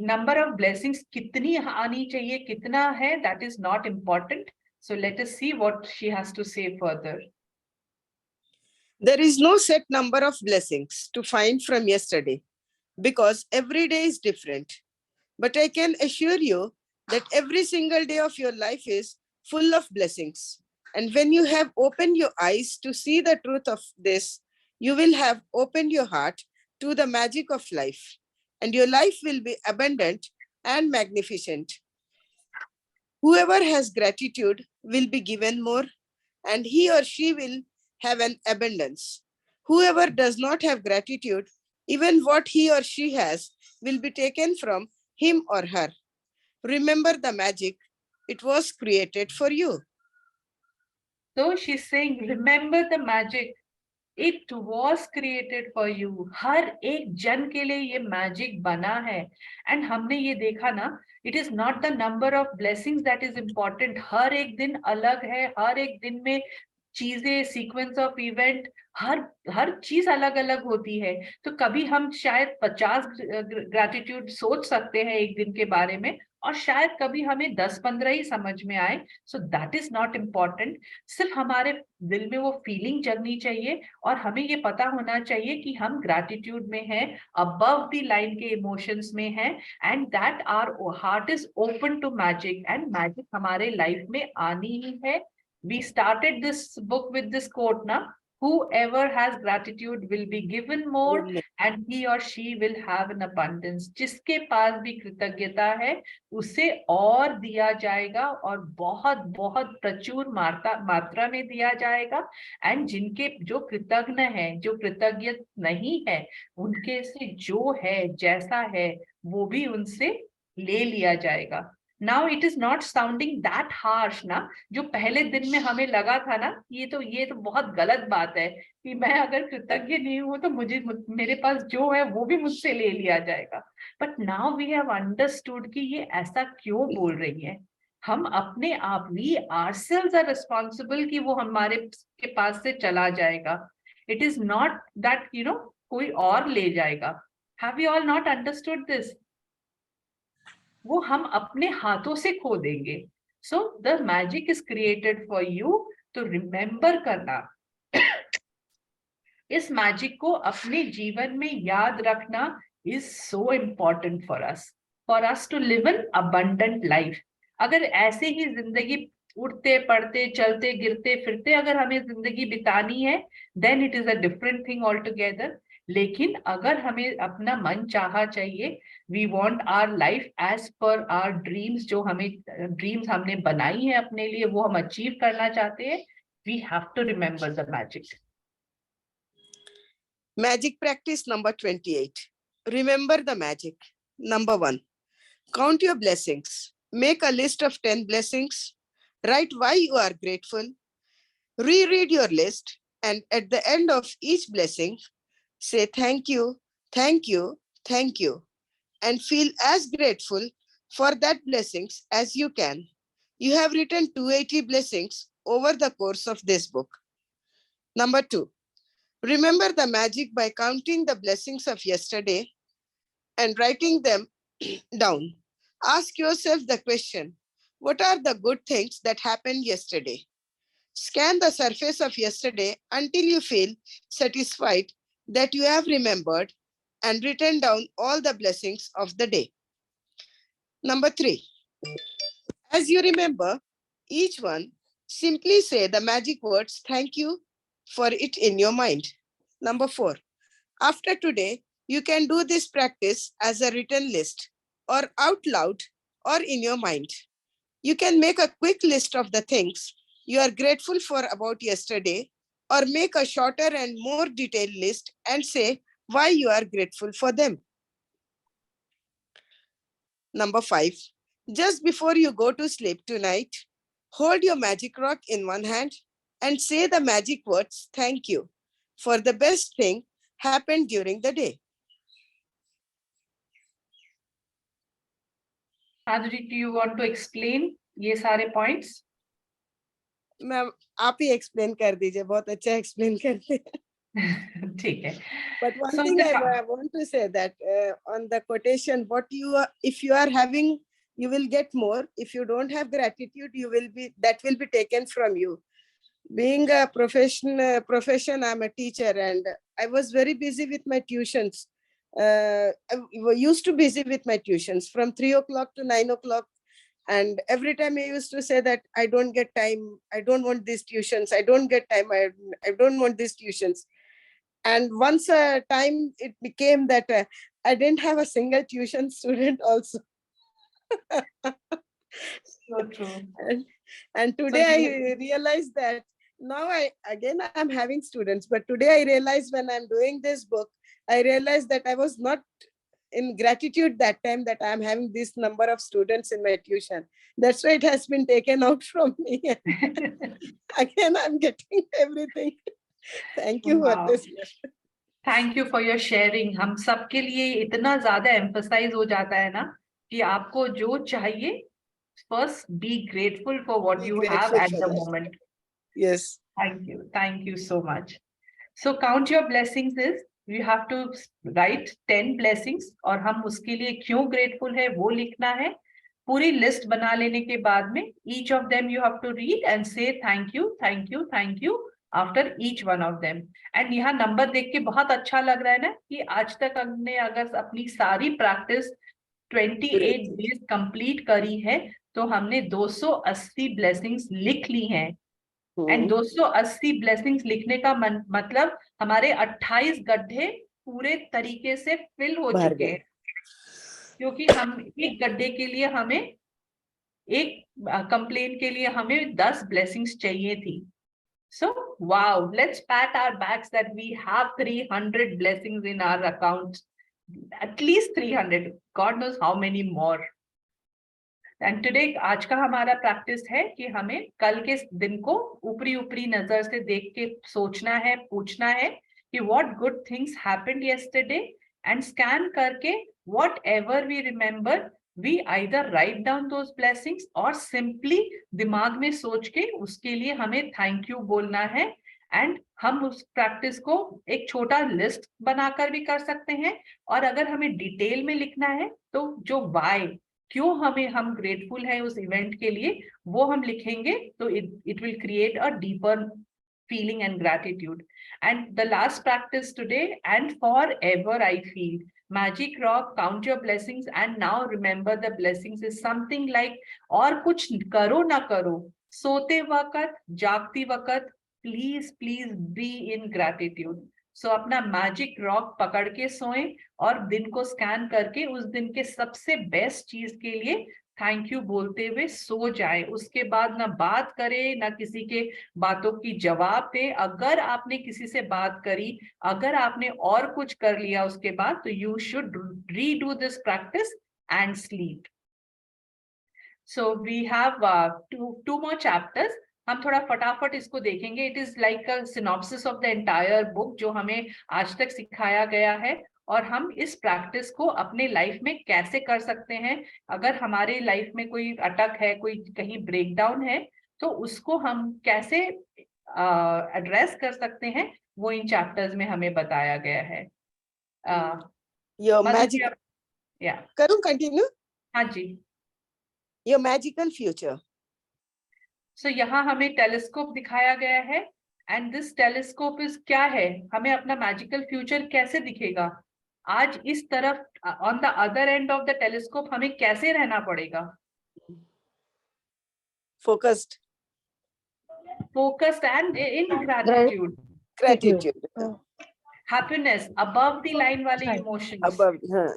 [SPEAKER 5] number of blessings कितनी आनी चाहिए, कितना है, that is not important. So let us see what she has to say further.
[SPEAKER 9] There is no set number of blessings to find from yesterday because every day is different. But I can assure you that every single day of your life is full of blessings. And when you have opened your eyes to see the truth of this, you will have opened your heart to the magic of life. And your life will be abundant and magnificent. Whoever has gratitude will be given more, and he or she will have an abundance. Whoever does not have gratitude, even what he or she has will be taken from him or her. Remember the magic, it was created for you.
[SPEAKER 5] So she's saying, remember the magic, it was created for you. हर एक जन के लिए ये magic बना है. And हमने ये देखा ना, it is not the number of blessings that is important. हर एक दिन अलग है, हर एक दिन में चीजें, सीक्वेंस ऑफ इवेंट, हर चीज अलग अलग होती है. तो कभी हम शायद 50 ग्रैटिट्यूड सोच सकते हैं एक दिन के बारे में, और शायद कभी हमें 10-15 ही समझ में आए. So that is not important. सिर्फ हमारे दिल में वो फीलिंग जगनी चाहिए और हमें ये पता होना चाहिए कि हम ग्रैटिट्यूड में हैं, अबव द लाइन के इमोशंस में हैं, and that our heart is open to magic. And magic हमारे लाइफ में आनी ही है. We started this book with this quote, na? Whoever has gratitude will be given more, and he or she will have an abundance. जिसके पास भी कृतज्ञता है उसे और दिया जाएगा, और बहुत बहुत प्रचुर मात्रा में दिया जाएगा. एंड जिनके जो कृतज्ञ है, जो कृतज्ञ नहीं है, उनके से जो है, जैसा है, वो भी उनसे ले लिया जाएगा. Now it is not sounding that harsh ना. जो पहले दिन में हमें लगा था ना, ये तो बहुत गलत बात है कि मैं अगर कृतज्ञ नहीं हूँ तो मेरे पास जो है वो भी मुझसे ले लिया जाएगा. But now we have understood कि ये ऐसा क्यों बोल रही है. हम अपने आप, we ourselves are responsible कि वो हमारे के पास से चला जाएगा. It is not that कोई और ले जाएगा. Have you all not understood this? वो हम अपने हाथों से खो देंगे. So the magic is created for you. तो रिमेंबर करना, इस मैजिक को अपने जीवन में याद रखना is so important for us to live an abundant life. अगर ऐसे ही जिंदगी उठते पड़ते चलते गिरते फिरते अगर हमें जिंदगी बितानी है, then it is a different thing all together. लेकिन अगर हमें अपना मन चाहा चाहिए, we want our life as per our dreams, जो हमें ड्रीम्स हमने बनाई है अपने लिए, वो हम अचीव करना चाहते हैं, we have to remember the magic.
[SPEAKER 9] Magic practice number 28. Remember the magic. Number 1. Count your blessings. Make a list of 10 blessings. Write why you are grateful. Reread your list, and at the end of each blessing, say thank you, thank you, thank you, and feel as grateful for that blessings as you can. You have written 280 blessings over the course of this book. Number 2. Remember the magic by counting the blessings of yesterday and writing them down. Ask yourself the question, what are the good things that happened yesterday? Scan the surface of yesterday until you feel satisfied that you have remembered and written down all the blessings of the day. Number 3, as you remember each one, simply say the magic words thank you for it in your mind. Number 4, after today, you can do this practice as a written list or out loud or in your mind. You can make a quick list of the things you are grateful for about yesterday, or make a shorter and more detailed list and say why you are grateful for them. Number 5, just before you go to sleep tonight, hold your magic rock in one hand and say the magic words, thank you, for the best thing happened during the day.
[SPEAKER 5] Adri, do you want to explain ये सारे points?
[SPEAKER 9] Ma'am आप ही explain कर दीजिए, बहुत अच्छा explain करते हैं.
[SPEAKER 5] ठीक है.
[SPEAKER 9] But one
[SPEAKER 5] So
[SPEAKER 9] thing
[SPEAKER 5] the
[SPEAKER 9] I want to say that on the quotation, what you are, if you are having, you will get more. If you don't have gratitude, you will be, that will be taken from you. Being a profession, I'm a teacher, and I was very busy with my tuitions. I used to busy with my tuitions from 3 o'clock to 9 o'clock. And every time I used to say that I don't get time, I don't want these tuitions, I don't get time, I don't want these tuitions. And once a time it became that I didn't have a single tuition student also.
[SPEAKER 5] So true.
[SPEAKER 9] And today I realized that now I'm having students, but today I realized when I'm doing this book, I realized that I was not in gratitude that time that I'm having this number of students in my tuition. That's why it has been taken out from me. Again, I'm getting everything. Thank you for this.
[SPEAKER 5] Thank you for your sharing. हम सबके लिए इतना ज़्यादा emphasize हो जाता है ना कि आपको जो चाहिए, first be grateful for what you have at the moment.
[SPEAKER 9] Yes.
[SPEAKER 5] Thank you so much. So count your blessings is, you have to write 10 blessings और हम उसके लिए क्यों grateful है वो लिखना है. पूरी list बना लेने के बाद में each of them you have to read and say thank you, thank you, thank you after each one of them. And यहाँ नंबर देख के बहुत अच्छा लग रहा है ना कि आज तक हमने अगर अपनी सारी practice 28 days complete करी है तो हमने 280 blessings लिख ली हैं. एंड 280 ब्लेसिंग्स लिखने का मतलब हमारे 28 गड्ढे पूरे तरीके से फिल हो चुके हैं, क्योंकि हम एक गड्ढे के लिए हमें, एक कंप्लेन के लिए हमें 10 ब्लेसिंग्स चाहिए थी. So wow, let's pat our backs that we have 300 blessings in our account, at least 300, God knows how many more. And today, आज का हमारा प्रैक्टिस है कि हमें कल के दिन को ऊपरी नजर से देख के सोचना है, पूछना है कि what good things happened yesterday, and scan करके whatever we remember we either write down those blessings और सिंपली दिमाग में सोच के उसके लिए हमें थैंक यू बोलना है. एंड हम उस प्रैक्टिस को एक छोटा लिस्ट बनाकर भी कर सकते हैं, और अगर हमें डिटेल में लिखना है तो जो वाई, क्यों हम ग्रेटफुल हैं उस इवेंट के लिए, वो हम लिखेंगे तो it will create a deeper feeling and gratitude. And the last practice today and forever, I feel, magic rock, count your blessings and now remember the blessings is something like, और कुछ करो ना करो, सोते वक्त, जागती वक्त, please be in gratitude. सो अपना मैजिक रॉक पकड़ के सोएं और दिन को स्कैन करके उस दिन के सबसे बेस्ट चीज के लिए थैंक यू बोलते हुए सो जाए। उसके बाद ना बात करे, ना किसी के बातों की जवाब दे। अगर आपने किसी से बात करी, अगर आपने और कुछ कर लिया उसके बाद, तो you should redo this practice and sleep. So we have two more chapters. हम थोड़ा फटाफट इसको देखेंगे। It is like a synopsis of the entire book जो हमें आज तक सिखाया गया है, और हम इस प्रैक्टिस को अपने लाइफ में कैसे कर सकते हैं। अगर हमारे लाइफ में कोई अटक है, कोई कहीं ब्रेकडाउन है, तो उसको हम कैसे एड्रेस कर सकते हैं, वो इन चैप्टर्स में हमें बताया गया है।
[SPEAKER 9] Your
[SPEAKER 5] Madhu ji,
[SPEAKER 9] magic.
[SPEAKER 5] आप- या
[SPEAKER 9] Karu, continue.
[SPEAKER 5] हाँ जी।
[SPEAKER 9] Your magical future.
[SPEAKER 5] सो यहाँ हमें टेलीस्कोप दिखाया गया है, एंड दिस टेलीस्कोप इज क्या है, हमें अपना मैजिकल फ्यूचर कैसे दिखेगा। आज इस तरफ on the other end of the telescope हमें कैसे रहना पड़ेगा।
[SPEAKER 9] Focused.
[SPEAKER 5] Focused and in gratitude,
[SPEAKER 9] Gratitude.
[SPEAKER 5] Happiness, above the line वाले इमोशंस,
[SPEAKER 9] Above. हाँ.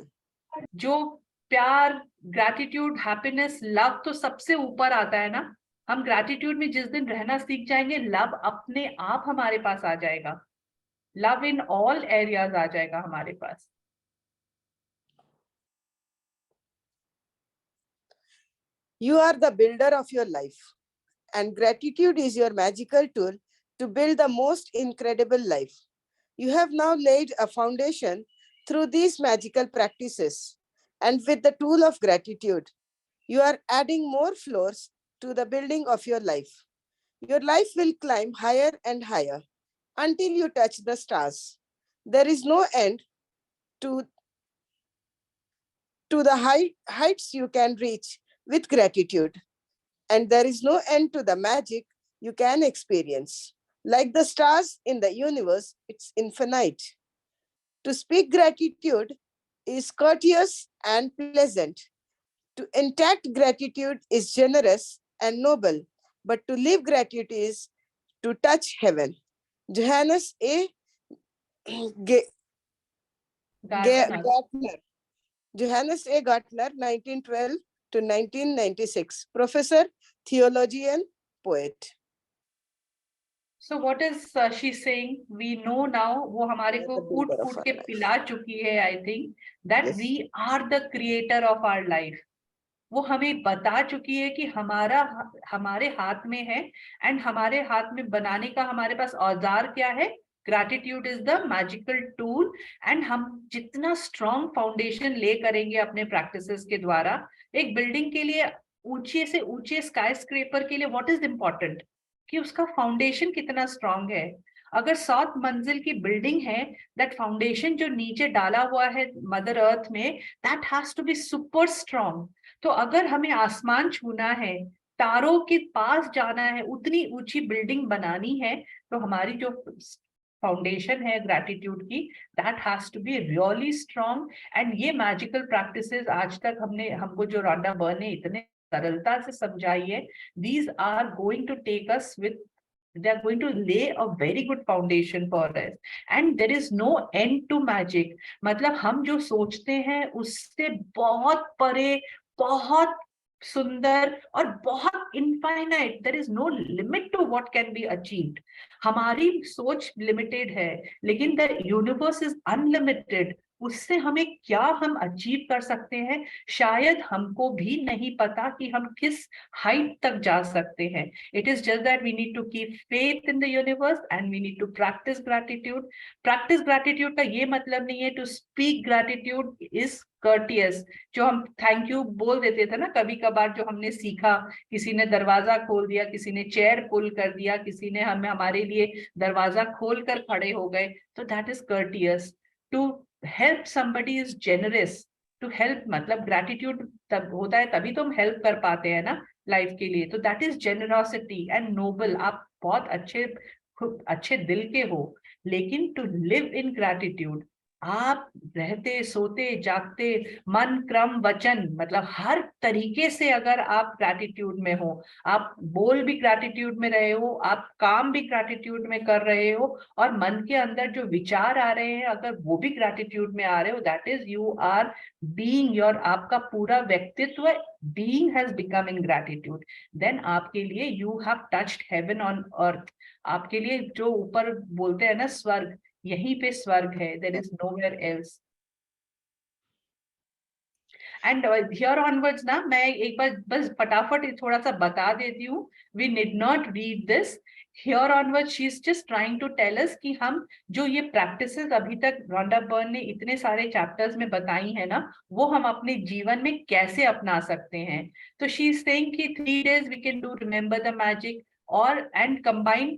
[SPEAKER 5] जो प्यार, ग्रैटिट्यूड, हैप्पीनेस, लव तो सबसे ऊपर आता है ना। हम ग्रैटिट्यूड में जिस दिन रहना सीख जाएंगे, लव अपने आप हमारे पास आ जाएगा। लव इन ऑल एरियाज आ जाएगा हमारे पास।
[SPEAKER 9] You are the builder of your life, and gratitude is your magical tool to build the most incredible life. You have now laid a foundation through these magical practices, and with the tool of gratitude, you are adding more floors to the building of your life. Your life will climb higher and higher until you touch the stars. There is no end to the heights you can reach with gratitude, and there is no end to the magic you can experience. Like the stars in the universe, it's infinite. To speak gratitude is courteous and pleasant. To intact gratitude is generous and noble, but to live gratitude is to touch heaven. Johannes A. Gartner. Johannes A. Gartner, 1912 to 1996, professor, theologian, poet.
[SPEAKER 5] So what is she saying? We know now, वो हमारे को कूट कूट के पिला चुकी है, I think, that
[SPEAKER 9] Yes.
[SPEAKER 5] we are the creator of our life. वो हमें बता चुकी है कि हमारे हाथ में है, एंड हमारे हाथ में बनाने का हमारे पास औजार क्या है। Gratitude is the magical tool, and हम जितना स्ट्रॉन्ग फाउंडेशन ले करेंगे अपने प्रैक्टिसेस के द्वारा, एक बिल्डिंग के लिए, ऊंचे से ऊंचे स्काई स्क्रेपर के लिए व्हाट इज इम्पोर्टेंट, कि उसका फाउंडेशन कितना स्ट्रॉन्ग है। अगर 7 मंजिल की बिल्डिंग है, दैट फाउंडेशन जो नीचे डाला हुआ है मदर अर्थ में, that has to be super strong. तो अगर हमें आसमान छूना है, तारों के पास जाना है, उतनी ऊंची बिल्डिंग बनानी है, तो हमारी जो फाउंडेशन है ग्रैटिट्यूड की, that has to be really strong. And ये मैजिकल प्रैक्टिसेस आज तक हमको जो रॉन्डा बर्न ने इतने सरलता से समझाई है, these are going to take us with, they are going to lay a very good foundation for us, and there is no end to magic. मतलब हम जो सोचते हैं उससे बहुत परे, बहुत सुंदर और बहुत infinite, there is no limit to what can be achieved. हमारी सोच लिमिटेड है, लेकिन the universe is unlimited. उससे हमें क्या हम अचीव कर सकते हैं, शायद हमको भी नहीं पता कि हम किस हाइट तक जा सकते हैं। It is just that we need to keep faith in the universe, and we need to practice gratitude. Practice gratitude का ये मतलब नहीं है to speak gratitude is courteous. जो हम थैंक यू बोल देते थे ना कभी कभार, जो हमने सीखा, किसी ने दरवाजा खोल दिया, किसी ने चेयर पुल कर दिया, किसी ने हमारे लिए दरवाजा खोल कर खड़े हो गए, तो that is courteous. To help somebody is generous. To help मतलब gratitude तब होता है, तभी तो हम हेल्प कर पाते हैं ना लाइफ के लिए। तो that is generosity and noble. आप बहुत अच्छे दिल के हो, लेकिन to live in gratitude, आप रहते सोते जागते मन क्रम वचन मतलब हर तरीके से अगर आप ग्रैटिट्यूड में हो, आप बोल भी ग्रैटिट्यूड में रहे हो, आप काम भी ग्रैटिट्यूड में कर रहे हो, और मन के अंदर जो विचार आ रहे हैं अगर वो भी ग्रैटिट्यूड में आ रहे हो, that is you are being your, आपका पूरा व्यक्तित्व being has become in gratitude. Then आपके लिए you have touched heaven on earth. आपके लिए जो ऊपर बोलते हैं ना स्वर्ग, यहीं पे स्वर्ग है, there is nowhere else. And here onwards ना मैं एक बार बस फटाफट थोड़ा सा बता देती हूँ, we need not read this. Here onward she is just trying to tell us कि हम जो ये प्रैक्टिसेस अभी तक रॉन्डा बर्न ने इतने सारे चैप्टर्स में बताई है ना, वो हम अपने जीवन में कैसे अपना सकते हैं। तो शी इज सेइंग कि 3 days we can do remember the magic और and combine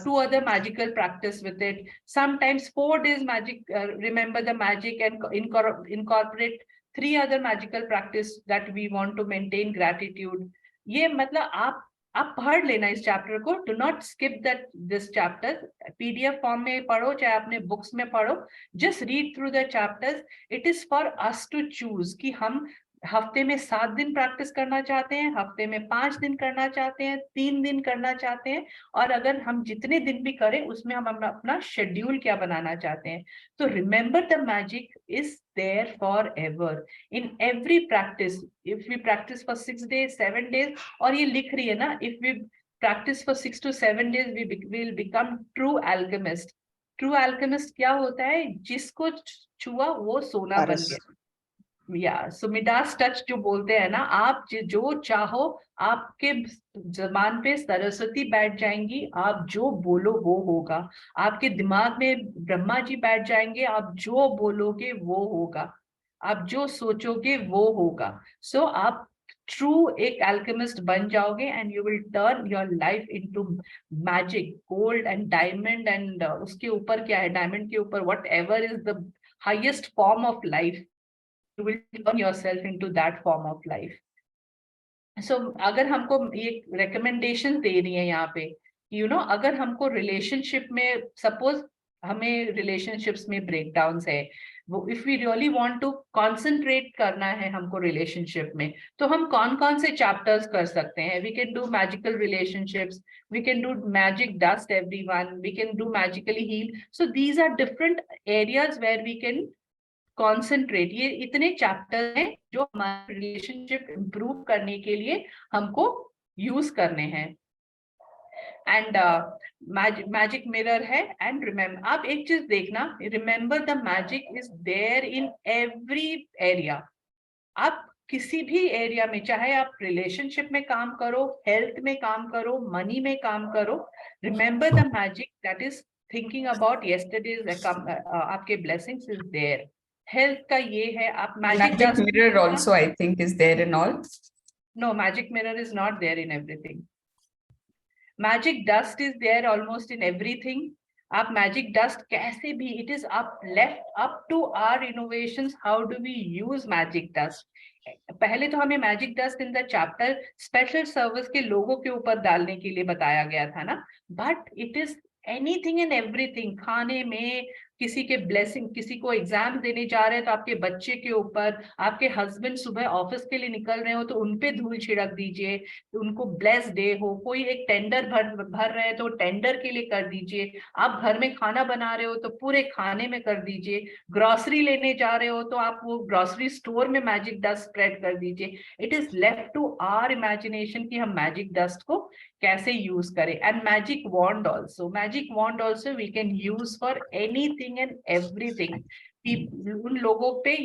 [SPEAKER 5] 2 other magical practice with it. Sometimes 4 days magic, remember the magic and incorporate 3 other magical practice that we want to maintain gratitude. ये मतलब आप पढ़ लेना इस chapter को, do not skip that this chapter. PDF form में पढ़ो चाहे अपने बुक्स में पढ़ो, just read through the chapters. It is for us to choose कि हम हफ्ते में 7 दिन प्रैक्टिस करना चाहते हैं, हफ्ते में 5 दिन करना चाहते हैं, 3 दिन करना चाहते हैं, और अगर हम जितने दिन भी करें उसमें हम अपना शेड्यूल क्या बनाना चाहते हैं। तो remember the magic is there forever in every practice. If we practice for 6 days 7 days, और ये लिख रही है ना, if we practice for 6 to 7 days we will become true alchemist. True alchemist क्या होता है? जिसको छुआ वो सोना बन गया। या सो मिडास टच जो बोलते हैं ना, आप जो चाहो, आपके जबान पे सरस्वती बैठ जाएंगी, आप जो बोलो वो होगा। आपके दिमाग में ब्रह्मा जी बैठ जाएंगे, आप जो बोलोगे वो होगा, आप जो सोचोगे वो होगा। सो आप ट्रू एक अल्केमिस्ट बन जाओगे and you will turn your life into magic, gold and diamond and उसके ऊपर क्या है, डायमंड के ऊपर what ever is the highest form of life, you will turn yourself into that form of life. So अगर हमको ये recommendations दे रही है यहाँ पे, you know, अगर हमको relationship में suppose हमें relationships में breakdowns है, वो if we really want to concentrate करना है हमको relationship में, तो हम कौन कौन से chapters कर सकते हैं? We can do magical relationships, we can do magic dust everyone, we can do magically heal. So these are different areas where we can concentrate. ये इतने चैप्टर हैं जो हमारे रिलेशनशिप इंप्रूव करने के लिए हमको यूज करने हैं। एंड मैजिक मिरर है। एंड रिमेम्बर, आप एक चीज देखना, remember the magic is there in every area. आप किसी भी एरिया में, चाहे आप रिलेशनशिप में काम करो, हेल्थ में काम करो, मनी में काम करो, remember the magic that is thinking about yesterday's, आपके ब्लेसिंग्स इज देयर। हेल्थ का ये है, आप
[SPEAKER 3] magic mirror also I think is there in all.
[SPEAKER 5] No, magic mirror is not there in everything. Magic dust is there almost in everything. आप magic dust कैसे भी, it is left up to our innovations, how do we use magic dust. पहले तो हमें magic dust in the chapter special service के लोगों के ऊपर डालने के लिए बताया गया था ना, but it is anything and everything. खाने में, किसी के ब्लेसिंग, किसी को एग्जाम देने जा रहे हैं तो आपके बच्चे के ऊपर, आपके हस्बैंड सुबह ऑफिस के लिए निकल रहे हो तो उनपे धूल छिड़क दीजिए, उनको ब्लेस डे हो। कोई एक टेंडर भर रहे हैं तो टेंडर के लिए कर दीजिए। आप घर में खाना बना रहे हो तो पूरे खाने में कर दीजिए। ग्रोसरी लेने जा रहे हो तो आप वो ग्रोसरी स्टोर में मैजिक डस्ट स्प्रेड कर दीजिए। It is left to our imagination कि हम मैजिक डस्ट को कैसे यूज करें। And magic wand also, magic wand also we can use for anything and everything. उन लोगों पे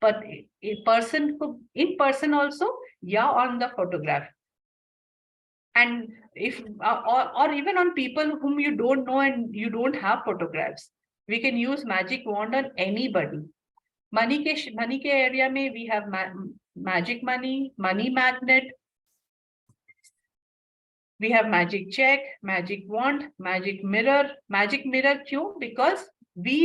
[SPEAKER 5] पर्सन को, इन पर्सन ऑल्सो या on the photograph, and if or even on people whom you don't know and you don't have photographs, we can use magic wand on anybody. Money के area में we have magic money, money magnet, we have magic check, magic wand, magic mirror. Magic mirror क्यों? Because we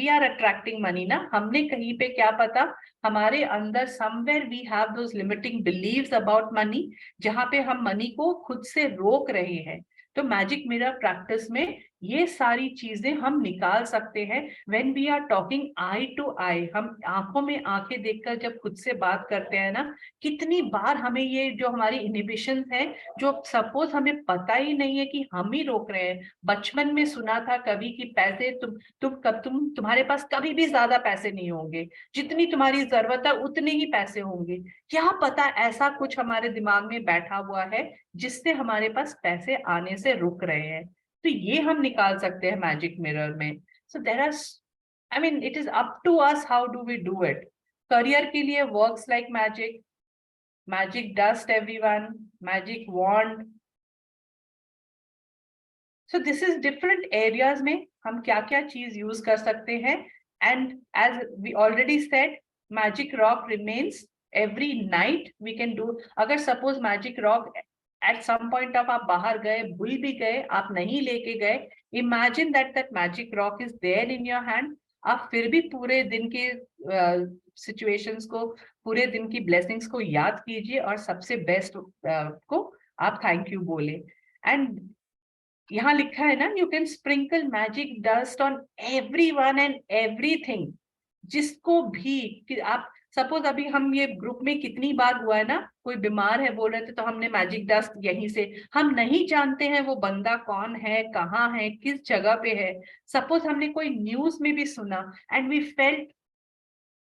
[SPEAKER 5] are attracting money ना। हमने कहीं पे क्या पता, हमारे अंदर somewhere we have those limiting beliefs about money, जहाँ पे हम मनी को खुद से रोक रहे हैं। तो मैजिक मिरर प्रैक्टिस में ये सारी चीजें हम निकाल सकते हैं when we are talking eye to eye. हम आंखों में आंखें देखकर जब खुद से बात करते हैं ना, कितनी बार हमें ये जो हमारी इनहिबिशन है, जो सपोज हमें पता ही नहीं है कि हम ही रोक रहे हैं। बचपन में सुना था कभी कि पैसे तुम्हारे पास कभी भी ज्यादा पैसे नहीं होंगे, जितनी तुम्हारी जरूरत है उतने ही पैसे होंगे। क्या पता ऐसा कुछ हमारे दिमाग में बैठा हुआ है जिससे हमारे पास पैसे आने से रुक रहे हैं। तो ये हम निकाल सकते हैं मैजिक मिरर में। So there are, I mean it is up to us how do we do it. Career के लिए works like magic, magic dust everyone, magic wand. So this is different areas में हम क्या क्या चीज use कर सकते हैं। And as we already said, magic rock remains every night we can do. अगर suppose magic rock at some point of आप बाहर गए, भूल भी गए, आप नहीं लेके गए, imagine that magic rock is there in your hand. आप फिर भी पूरे दिन के सिचुएशंस को, पूरे दिन की ब्लेसिंग्स को याद कीजिए और सबसे बेस्ट को आप थैंक यू बोले। एंड यहाँ लिखा है ना, you can sprinkle magic dust on everyone and everything. जिसको भी कि आप सपोज अभी हम ये ग्रुप में कितनी बार हुआ है ना, कोई बीमार है बोल रहे थे तो हमने मैजिक डस्ट यहीं से, हम नहीं जानते हैं वो बंदा कौन है, कहाँ है, किस जगह पे है। सपोज हमने कोई न्यूज में भी सुना and we felt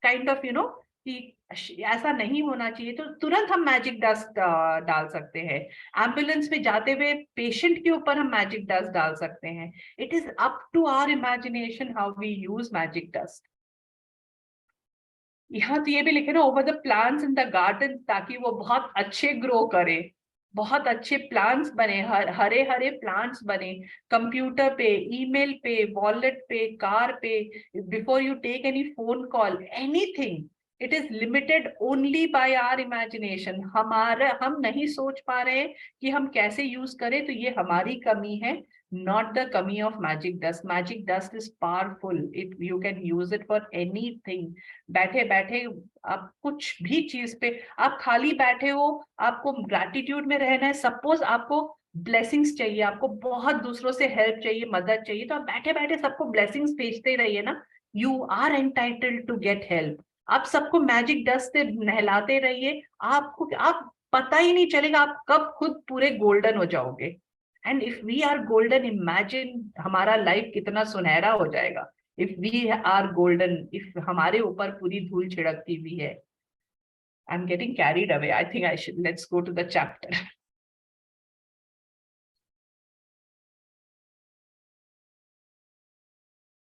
[SPEAKER 5] kind of कि ऐसा नहीं होना चाहिए, तो तुरंत हम मैजिक डस्ट डाल सकते हैं। एम्बुलेंस में जाते हुए पेशेंट के ऊपर हम मैजिक डस्ट डाल सकते हैं। It is up to our imagination how we use magic dust. यहाँ तो ये भी लिखे ना, over the plants in the garden, ताकि वो बहुत अच्छे ग्रो करे, बहुत अच्छे प्लांट्स बने, हरे हरे प्लांट्स बने। कंप्यूटर पे, ईमेल पे, वॉलेट पे, कार पे, before you take any phone call, anything, it is limited only by our imagination. हम नहीं सोच पा रहे कि हम कैसे यूज करें, तो ये हमारी कमी है, not the kami of magic dust. Magic dust is powerful. You can use it for anything. बैठे बैठे आप कुछ भी चीज पे, आप खाली बैठे हो, आपको ग्रैटिट्यूड में रहना है, सपोज आपको ब्लेसिंग्स चाहिए, आपको बहुत दूसरों से हेल्प चाहिए, मदद चाहिए, तो आप बैठे बैठे सबको ब्लेसिंग्स भेजते रहिए ना। You are entitled to get help. आप सबको मैजिक डस्ट से नहलाते रहिए, आप पता ही नहीं चलेगा आप कब खुद पूरे गोल्डन हो जाओगे। And if we are golden, imagine हमारा लाइफ कितना सुनहरा हो जाएगा। If we are golden, if हमारे ऊपर पूरी धूल छिड़कती हुई है। I am getting carried away, I think I should let's go to the chapter.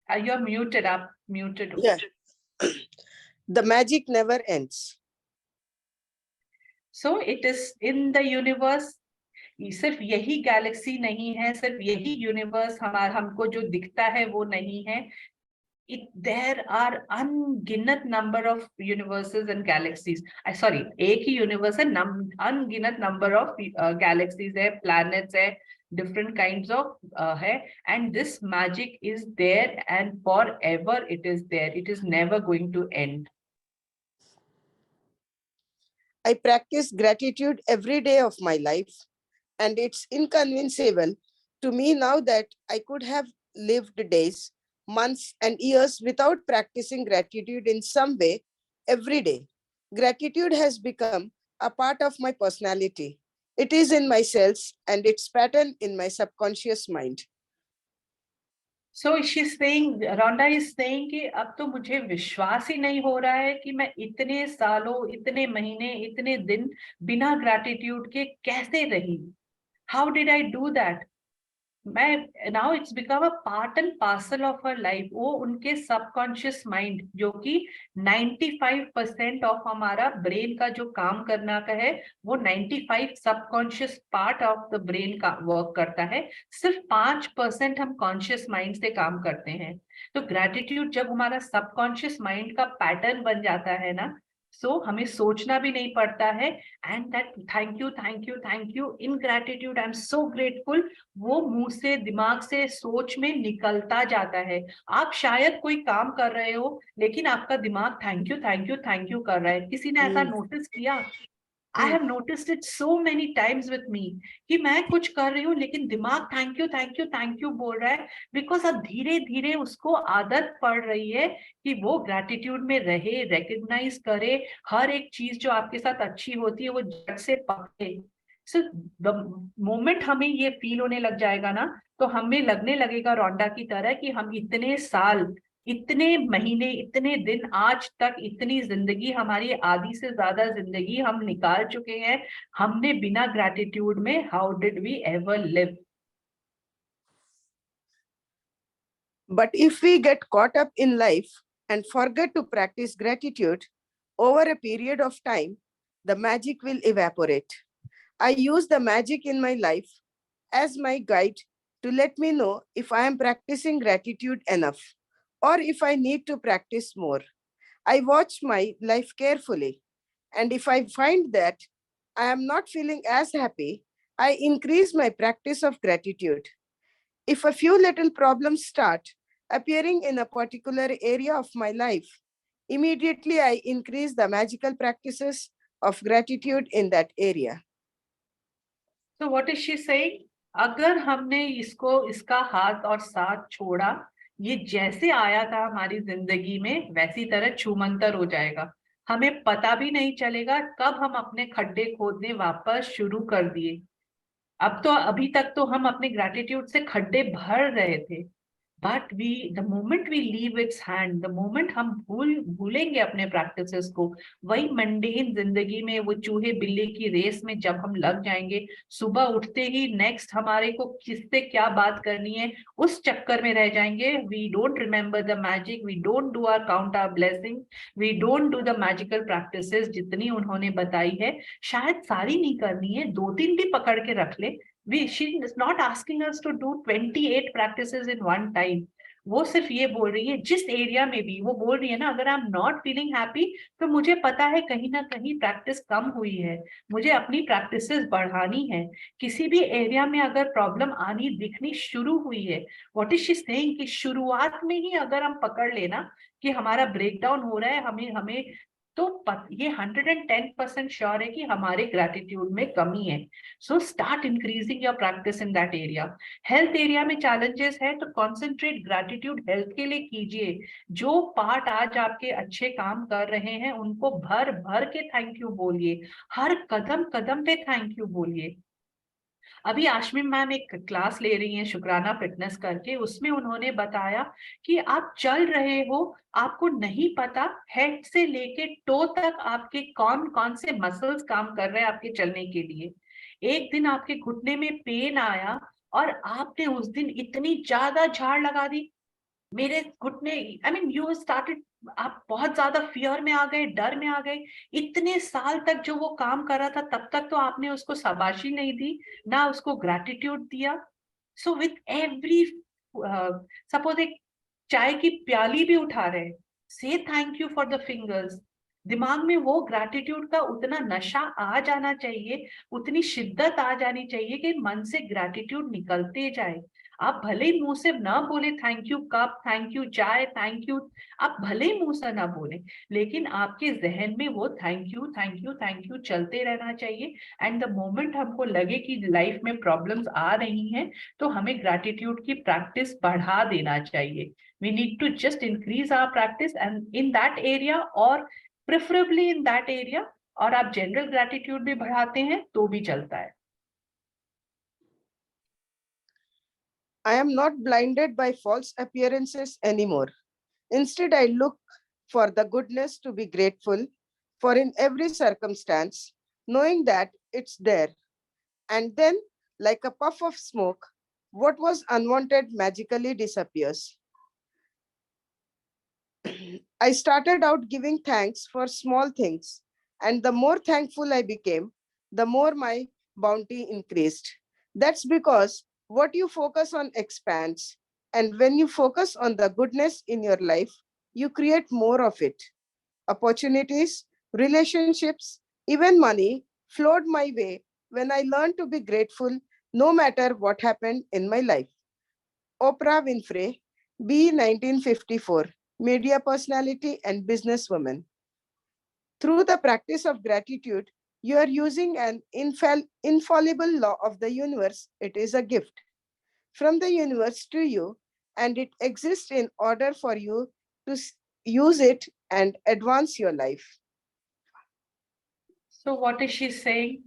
[SPEAKER 5] You're muted up, muted.
[SPEAKER 9] Yeah. The magic never ends.
[SPEAKER 5] So it is in the universe. सिर्फ यही Galaxy नहीं है, सिर्फ यही यूनिवर्स हमको जो दिखता है वो नहीं है। there are अनगिनत number of universes and galaxies, sorry एक ही यूनिवर्स है, अनगिनत नंबर ऑफ गैलेक्सीज है, प्लैनेट्स है, different kinds of है, and this magic is there and forever it is there. It is never going to end.
[SPEAKER 9] I practice gratitude every day of my life, and it's inconceivable to me now that I could have lived days, months, and years without practicing gratitude in some way every day. Gratitude has become a part of my personality. It is in my cells and it's pattern in my subconscious mind.
[SPEAKER 5] So she's saying, Rhonda is saying कि अब तो मुझे विश्वास ही नहीं हो रहा है कि मैं इतने सालों, इतने महीने, इतने दिन बिना ग्रैटिट्यूड के कैसे रही। How did I do that? now it's become a part and parcel of her life. वो उनके सबकॉन्शियस माइंड, जो कि 95% ऑफ हमारा ब्रेन का जो काम करना का है, वो 95 subconscious part of the brain का वर्क करता है, सिर्फ 5% हम कॉन्शियस माइंड से काम करते हैं। तो ग्रैटिट्यूड जब हमारा सबकॉन्शियस माइंड का पैटर्न बन जाता है ना, सो हमें सोचना भी नहीं पड़ता है। And that thank you thank you thank you in gratitude, I am so grateful, वो मुंह से, दिमाग से, सोच में निकलता जाता है। आप शायद कोई काम कर रहे हो लेकिन आपका दिमाग thank you thank you thank you कर रहा है। किसी ने ऐसा नोटिस किया? I have noticed it so many times with me कि मैं कुछ कर रही हूँ लेकिन दिमाग thank you thank you thank you बोल रहा है, बिकॉज अब धीरे धीरे उसको आदत पड़ रही है कि वो ग्रैटिट्यूड में रहे, रिकग्नाइज करे, हर एक चीज जो आपके साथ अच्छी होती है वो जड़ से पकड़े। सो द मोमेंट हमें ये फील होने लग जाएगा ना, तो हमें लगने लगेगा रोंडा की तरह कि हम इतने साल, इतने महीने, इतने दिन, आज तक इतनी जिंदगी, हमारी आधी से ज्यादा जिंदगी हम निकाल चुके हैं हमने बिना ग्रैटिट्यूड में। How did we ever live?
[SPEAKER 9] But if we get caught up in life and forget to practice gratitude, over a period of time, the magic will evaporate. I use the magic in my life as my guide to let me know if I am practicing gratitude enough or if I need to practice more. I watch my life carefully, and if I find that I am not feeling as happy, I increase my practice of gratitude. If a few little problems start appearing in a particular area of my life, immediately I increase the magical practices of gratitude in that area.
[SPEAKER 5] So what is she saying? अगर हमने इसका हाथ और साथ छोड़ा, ये जैसे आया था हमारी जिंदगी में वैसी तरह छूमंतर हो जाएगा। हमें पता भी नहीं चलेगा कब हम अपने खड्डे खोदने वापस शुरू कर दिए। अब तो अभी तक तो हम अपने ग्रैटिट्यूड से खड्डे भर रहे थे, but the moment we leave its hand, the moment हम भूलेंगे अपने प्रैक्टिसेस को, वही मंडेन जिंदगी में वो चूहे बिल्ली की रेस में जब हम लग जाएंगे, सुबह उठते ही नेक्स्ट हमारे को किससे क्या बात करनी है उस चक्कर में रह जाएंगे। We don't remember the magic, we don't do our count our blessing, we don't do the magical practices जितनी उन्होंने बताई है। शायद सारी नहीं करनी है, 2-3 भी पकड़ के रख ले। She is not asking us to do 28 practices in one time. वो सिर्फ ये बोल रही है जिस एरिया में भी, वो बोल रही है ना, अगर I am not feeling happy तो मुझे पता है कहीं ना कहीं प्रैक्टिस कम हुई है, मुझे अपनी प्रैक्टिसेस बढ़ानी है। किसी भी एरिया में अगर प्रॉब्लम आनी दिखनी शुरू हुई है, व्हाट इज शी सेइंग कि शुरुआत में ही अगर हम पकड़ लेना कि हमारा ब्रेकडाउन हो रहा है, हमें तो ये 110% श्योर है कि हमारे ग्रैटिट्यूड में कमी है। So start increasing your practice in that area. Health area में चैलेंजेस है तो कॉन्सेंट्रेट ग्रैटिट्यूड हेल्थ के लिए कीजिए। जो पार्ट आज आपके अच्छे काम कर रहे हैं उनको भर भर के थैंक यू बोलिए, हर कदम कदम पे थैंक यू बोलिए। अभी आश्विन मैम एक क्लास ले रही हैं शुक्राना फिटनेस करके, उसमें उन्होंने बताया कि आप चल रहे हो, आपको नहीं पता हेड से लेके टो तक आपके कौन कौन से मसल्स काम कर रहे हैं आपके चलने के लिए। एक दिन आपके घुटने में पेन आया और आपने उस दिन इतनी ज्यादा झाड़ लगा दी, मेरे घुटने, आई मीन यू स्टार्टेड, आप बहुत ज्यादा फियर में आ गए, डर में आ गए। इतने साल तक जो वो काम कर रहा था तब तक तो आपने उसको शाबाशी नहीं दी, ना उसको ग्रैटिट्यूड दिया। सो विथ एवरी, सपोज एक चाय की प्याली भी उठा रहे, से thank you for the fingers. दिमाग में वो ग्रैटिट्यूड का उतना नशा आ जाना चाहिए, उतनी शिद्दत आ जानी चाहिए कि मन से ग्रैटिट्यूड निकलते जाए। आप भले ही मुंह से ना बोले thank you cup, thank you चाय, थैंक यू, आप भले ही मुंह से ना बोले, लेकिन आपके जहन में वो thank you thank you thank you चलते रहना चाहिए। एंड द मोमेंट हमको लगे कि लाइफ में प्रॉब्लम्स आ रही हैं तो हमें ग्रैटिट्यूड की प्रैक्टिस बढ़ा देना चाहिए। We need to just increase our practice and in that area, और प्रेफरेबली इन दैट एरिया। और आप जनरल ग्रैटिट्यूड भी बढ़ाते हैं तो भी चलता है।
[SPEAKER 9] I am not blinded by false appearances anymore. Instead, I look for the goodness to be grateful for in every circumstance, knowing that it's there. And then, like a puff of smoke, what was unwanted magically disappears. I started out giving thanks for small things, and the more thankful I became, the more my bounty increased. That's because what you focus on expands, and when you focus on the goodness in your life, you create more of it. Opportunities, relationships, even money flowed my way when I learned to be grateful no matter what happened in my life. Oprah Winfrey, B. 1954, media personality and businesswoman. Through the practice of gratitude, You are using an infallible law of the universe. It is a gift from the universe to you, and it exists in order for you to use it and advance your life.
[SPEAKER 5] So what is she saying?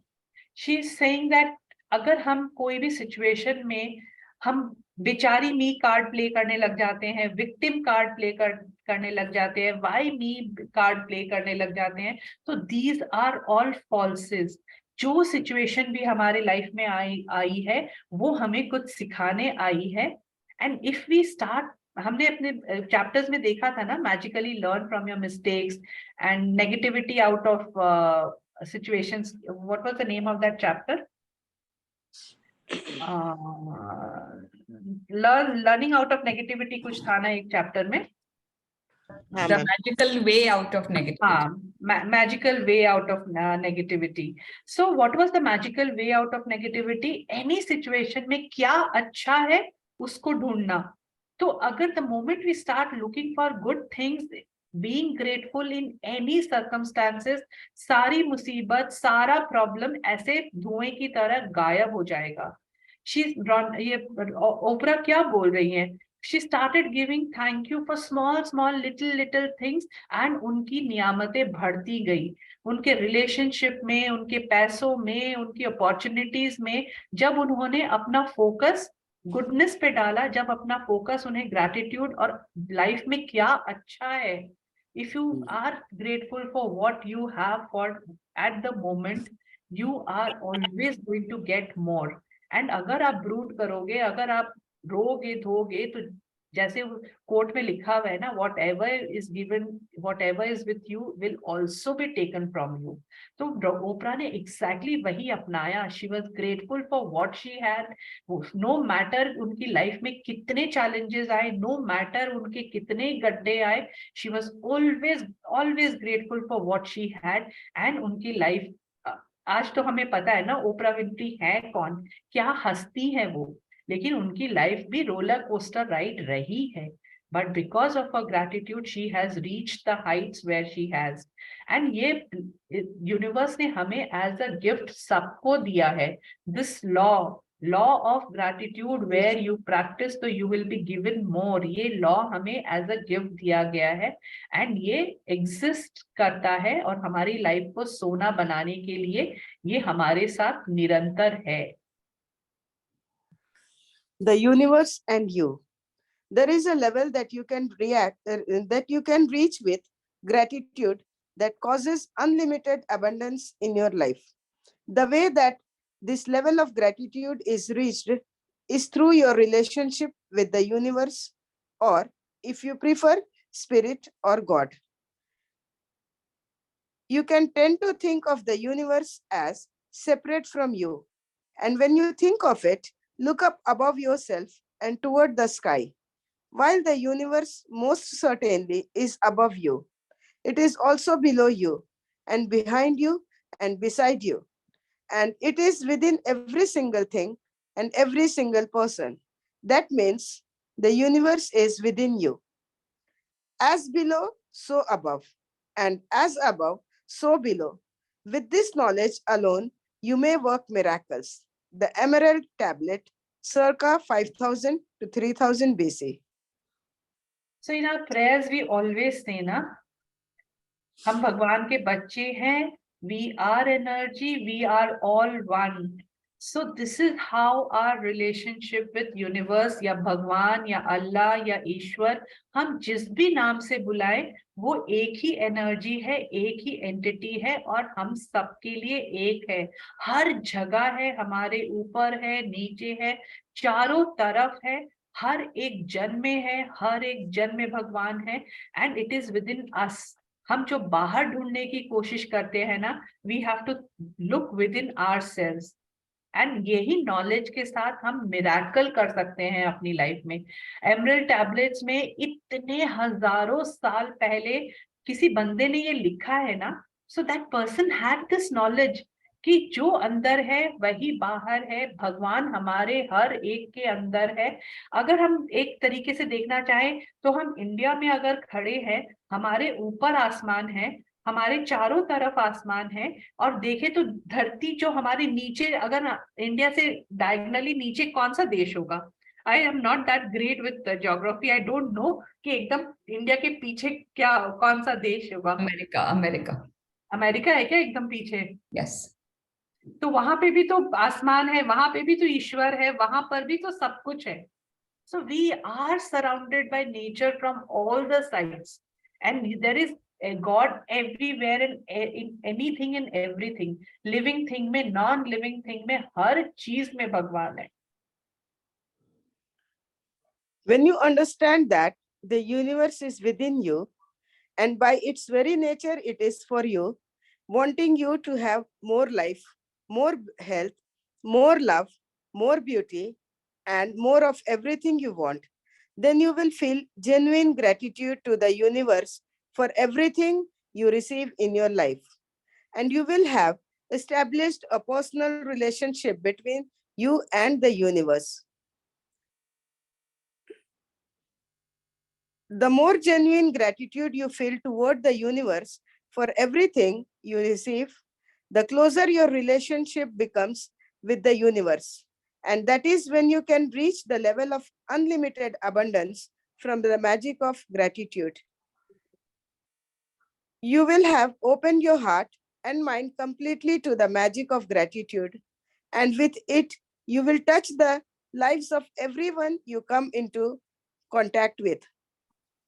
[SPEAKER 5] She is saying that अगर हम कोई भी situation में हम बेचारी मी card play करने लग जाते हैं, विक्टिम कार्ड प्ले करने लग जाते हैं, वाई मी कार्ड प्ले करने लग जाते हैं, तो दीज आर ऑल फॉल्सेस. जो सिचुएशन भी हमारे लाइफ में आई है वो हमें कुछ सिखाने आई है. एंड इफ वी स्टार्ट, हमने अपने चैप्टर्स में देखा था ना, magically learn from your mistakes and negativity out of situations. What was the name of that chapter? Learning out of negativity कुछ था ना एक चैप्टर में.
[SPEAKER 3] The magical way out of negativity.
[SPEAKER 5] Magical way out of negativity. So what was the magical way out of negativity? Any situation में क्या अच्छा है उसको ढूंढना. तो अगर the moment we start looking for good things, being grateful in any circumstances, सारी मुसीबत, सारा प्रॉब्लम ऐसे धुएं की तरह गायब हो जाएगा. ये ओपरा क्या बोल रही है? She started giving thank you for small little things, and उनकी नियामतें बढ़ती गई. उनके रिलेशनशिप में, उनके पैसों में, उनकी अपॉर्चुनिटीज में, जब उन्होंने अपना फोकस गुडनेस पे डाला, जब अपना फोकस उन्हें ग्रैटिट्यूड और लाइफ में क्या अच्छा है. If you are grateful for what you have for at the moment, you are always going to get more. And अगर आप ब्रूड करोगे, अगर आप रोगे धोगे, तो जैसे कोर्ट में लिखा हुआ है ना, whatever is given, whatever is with you will also be taken from you. तो ओपरा ने exactly वही अपनाया. She was grateful for what she had. No matter उनकी लाइफ में कितने challenges आए, no matter उनके कितने गड्ढे आए, she was always grateful for what she had. And उनकी लाइफ, आज तो हमें पता है ना ओपरा विंफ्री है कौन, क्या हस्ती है वो, लेकिन उनकी लाइफ भी रोलर कोस्टर राइड रही है. But because of her gratitude, she has reached the heights where she has. And ये यूनिवर्स ने हमें as a gift सबको दिया है. This law of gratitude, where you practice so you will be given more. ये law हमें as a gift दिया गया है, and ये exist करता है, और हमारी लाइफ को सोना बनाने के लिए ये हमारे साथ निरंतर है.
[SPEAKER 9] The universe and you. There is a level that you can reach with gratitude that causes unlimited abundance in your life. The way that this level of gratitude is reached is through your relationship with the universe, or if you prefer, spirit or God. You can tend to think of the universe as separate from you. And when you think of it, look up above yourself and toward the sky. While the universe most certainly is above you, it is also below you, and behind you, and beside you. And it is within every single thing and every single person. That means the universe is within you. As below, so above, and as above, so below. With this knowledge alone, you may work miracles. The Emerald Tablet, circa 5000 to 3000 BC.
[SPEAKER 5] So in our prayers, we always say, na, हम भगवान के बच्चे हैं, we are energy, we are all one. So this is how our relationship with universe, या भगवान, या अल्लाह, या ईश्वर, हम जिस भी नाम से बुलाएं, वो एक ही एनर्जी है, एक ही एंटिटी है, और हम सबके लिए एक है. हर जगह है, हमारे ऊपर है, नीचे है, चारों तरफ है, हर एक जन में है, हर एक जन में भगवान है. And it is within us. हम जो बाहर ढूंढने की कोशिश करते हैं ना, we have to look within ourselves. And यही नॉलेज के साथ हम मिरेकल कर सकते हैं अपनी लाइफ में. एमरल्ड टैबलेट्स में इतने हजारों साल पहले किसी बंदे ने ये लिखा है ना, so that person had this knowledge कि जो अंदर है वही बाहर है, भगवान हमारे हर एक के अंदर है. अगर हम एक तरीके से देखना चाहें तो हम इंडिया में अगर खड़े हैं, हमारे ऊपर आसमान है, हमारे चारों तरफ आसमान है, और देखे तो धरती जो हमारे नीचे, अगर इंडिया से डायगनली नीचे कौन सा देश होगा? I am not that great with geography, I don't know कि एकदम इंडिया के पीछे क्या कौन सा देश होगा।
[SPEAKER 3] अमेरिका, अमेरिका,
[SPEAKER 5] अमेरिका है क्या एकदम पीछे?
[SPEAKER 3] यस।
[SPEAKER 5] तो वहां पे भी तो आसमान है, वहां पे भी तो ईश्वर है, वहां पर भी तो सब कुछ है। So we are surrounded by nature from all the sides, and there is a God everywhere in anything and everything. Living thing में, non-living thing में, हर चीज में भगवान है।
[SPEAKER 9] When you understand that the universe is within you, and by its very nature it is for you, wanting you to have more life, more health, more love, more beauty, and more of everything you want, then you will feel genuine gratitude to the universe for everything you receive in your life. And you will have established a personal relationship between you and the universe. The more genuine gratitude you feel toward the universe for everything you receive, the closer your relationship becomes with the universe. And that is when you can reach the level of unlimited abundance from the magic of gratitude. You will have opened your heart and mind completely to the magic of gratitude. And with it, you will touch the lives of everyone you come into contact with.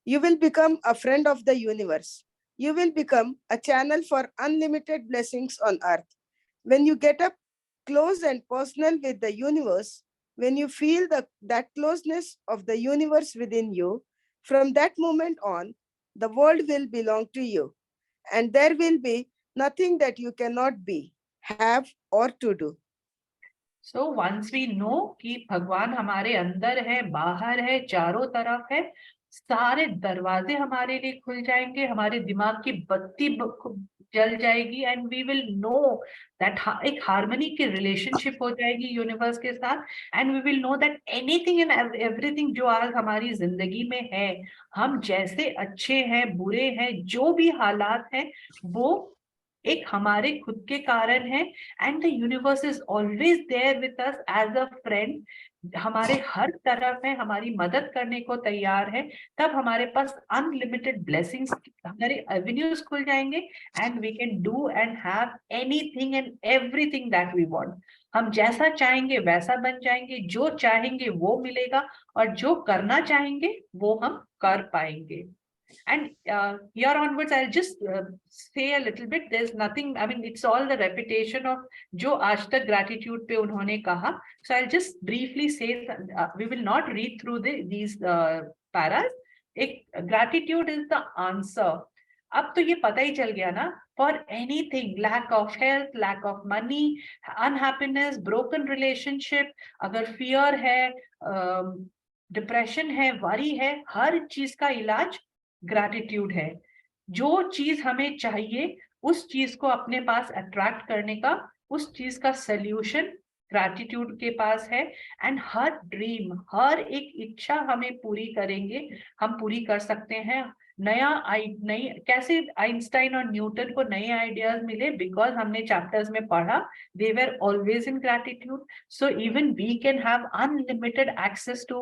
[SPEAKER 9] You will become a friend of the universe. You will become a channel for unlimited blessings on earth. When you get up close and personal with the universe, when you feel that closeness of the universe within you, from that moment on, the world will belong to you. And there will be nothing that you cannot be, have, or to do.
[SPEAKER 5] So once we know कि भगवान हमारे अंदर है, बाहर है, चारों तरफ है, सारे दरवाजे हमारे लिए खुल जाएंगे, हमारे दिमाग की बत्ती जल जाएगी, and we will know that एक हार्मनी की रिलेशनशिप हो जाएगी यूनिवर्स के साथ, and we will know that anything and everything जो आज हमारी जिंदगी में है, हम जैसे अच्छे हैं, बुरे हैं, जो भी हालात हैं, वो एक हमारे खुद के कारण है, and the universe is always there with us as a friend, हमारे हर तरफ है, हमारी मदद करने को तैयार है। तब हमारे पास अनलिमिटेड ब्लेसिंग्स, हमारे एवेन्यूज खुल जाएंगे, and we can do and have anything and everything that we want. हम जैसा चाहेंगे वैसा बन जाएंगे, जो चाहेंगे वो मिलेगा, और जो करना चाहेंगे वो हम कर पाएंगे। And here onwards, I'll just say a little bit. There's nothing, I mean, it's all the repetition of जो आज तक gratitude पे उन्होंने कहा. So I'll just briefly say, we will not read through these paras. एक gratitude is the answer. अब तो ये पता ही चल गया ना, for anything, lack of health, lack of money, unhappiness, broken relationship, अगर fear है, depression है, worry है, हर चीज का इलाज ग्रैटिट्यूड है। जो चीज हमें चाहिए उस चीज को अपने पास अट्रैक्ट करने का, उस चीज का सल्यूशन ग्रैटिट्यूड के पास है, एंड हर ड्रीम, हर एक इच्छा हमें पूरी करेंगे, हम पूरी कर सकते हैं। नई कैसे आइंस्टाइन और न्यूटन को नए आइडियाज मिले? बिकॉज हमने चैप्टर्स में पढ़ा, they were always in gratitude. So even we can have unlimited access to.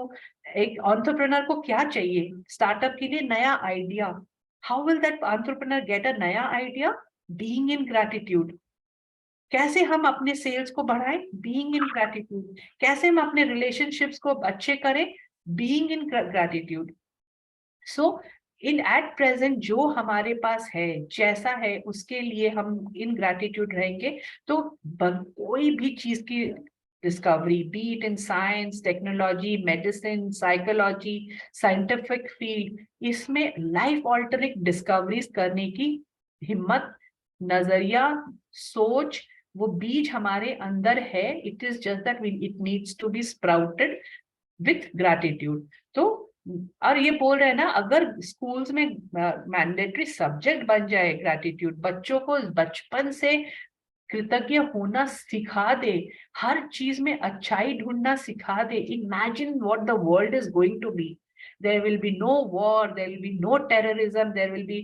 [SPEAKER 5] एक एंटरप्रेन्योर को क्या चाहिए? स्टार्टअप के लिए नया idea. How will that entrepreneur get a नया आइडिया? Being in gratitude. कैसे हम अपने सेल्स को बढ़ाएं? Being in gratitude. कैसे हम अपने रिलेशनशिप्स को अच्छे करें? Being in gratitude. So in at present जो हमारे पास है, जैसा है, उसके लिए हम इन ग्रैटिट्यूड रहेंगे, तो कोई भी चीज की discovery, B it in science, technology, medicine, psychology, scientific field, इसमें लाइफ ऑल्टरिंग डिस्कवरीज करने की हिम्मत, नजरिया, सोच, वो बीज हमारे अंदर है। It is just that it needs to be sprouted with gratitude. तो और ये बोल रहे हैं ना, अगर स्कूल्स में मैंडेटरी सब्जेक्ट बन जाए ग्रैटिट्यूड, बच्चों को बचपन से कृतज्ञ होना सिखा दे, हर चीज में अच्छाई ढूंढना सिखा दे, imagine what the world is going to be. There will be no war, there will be no terrorism, there will be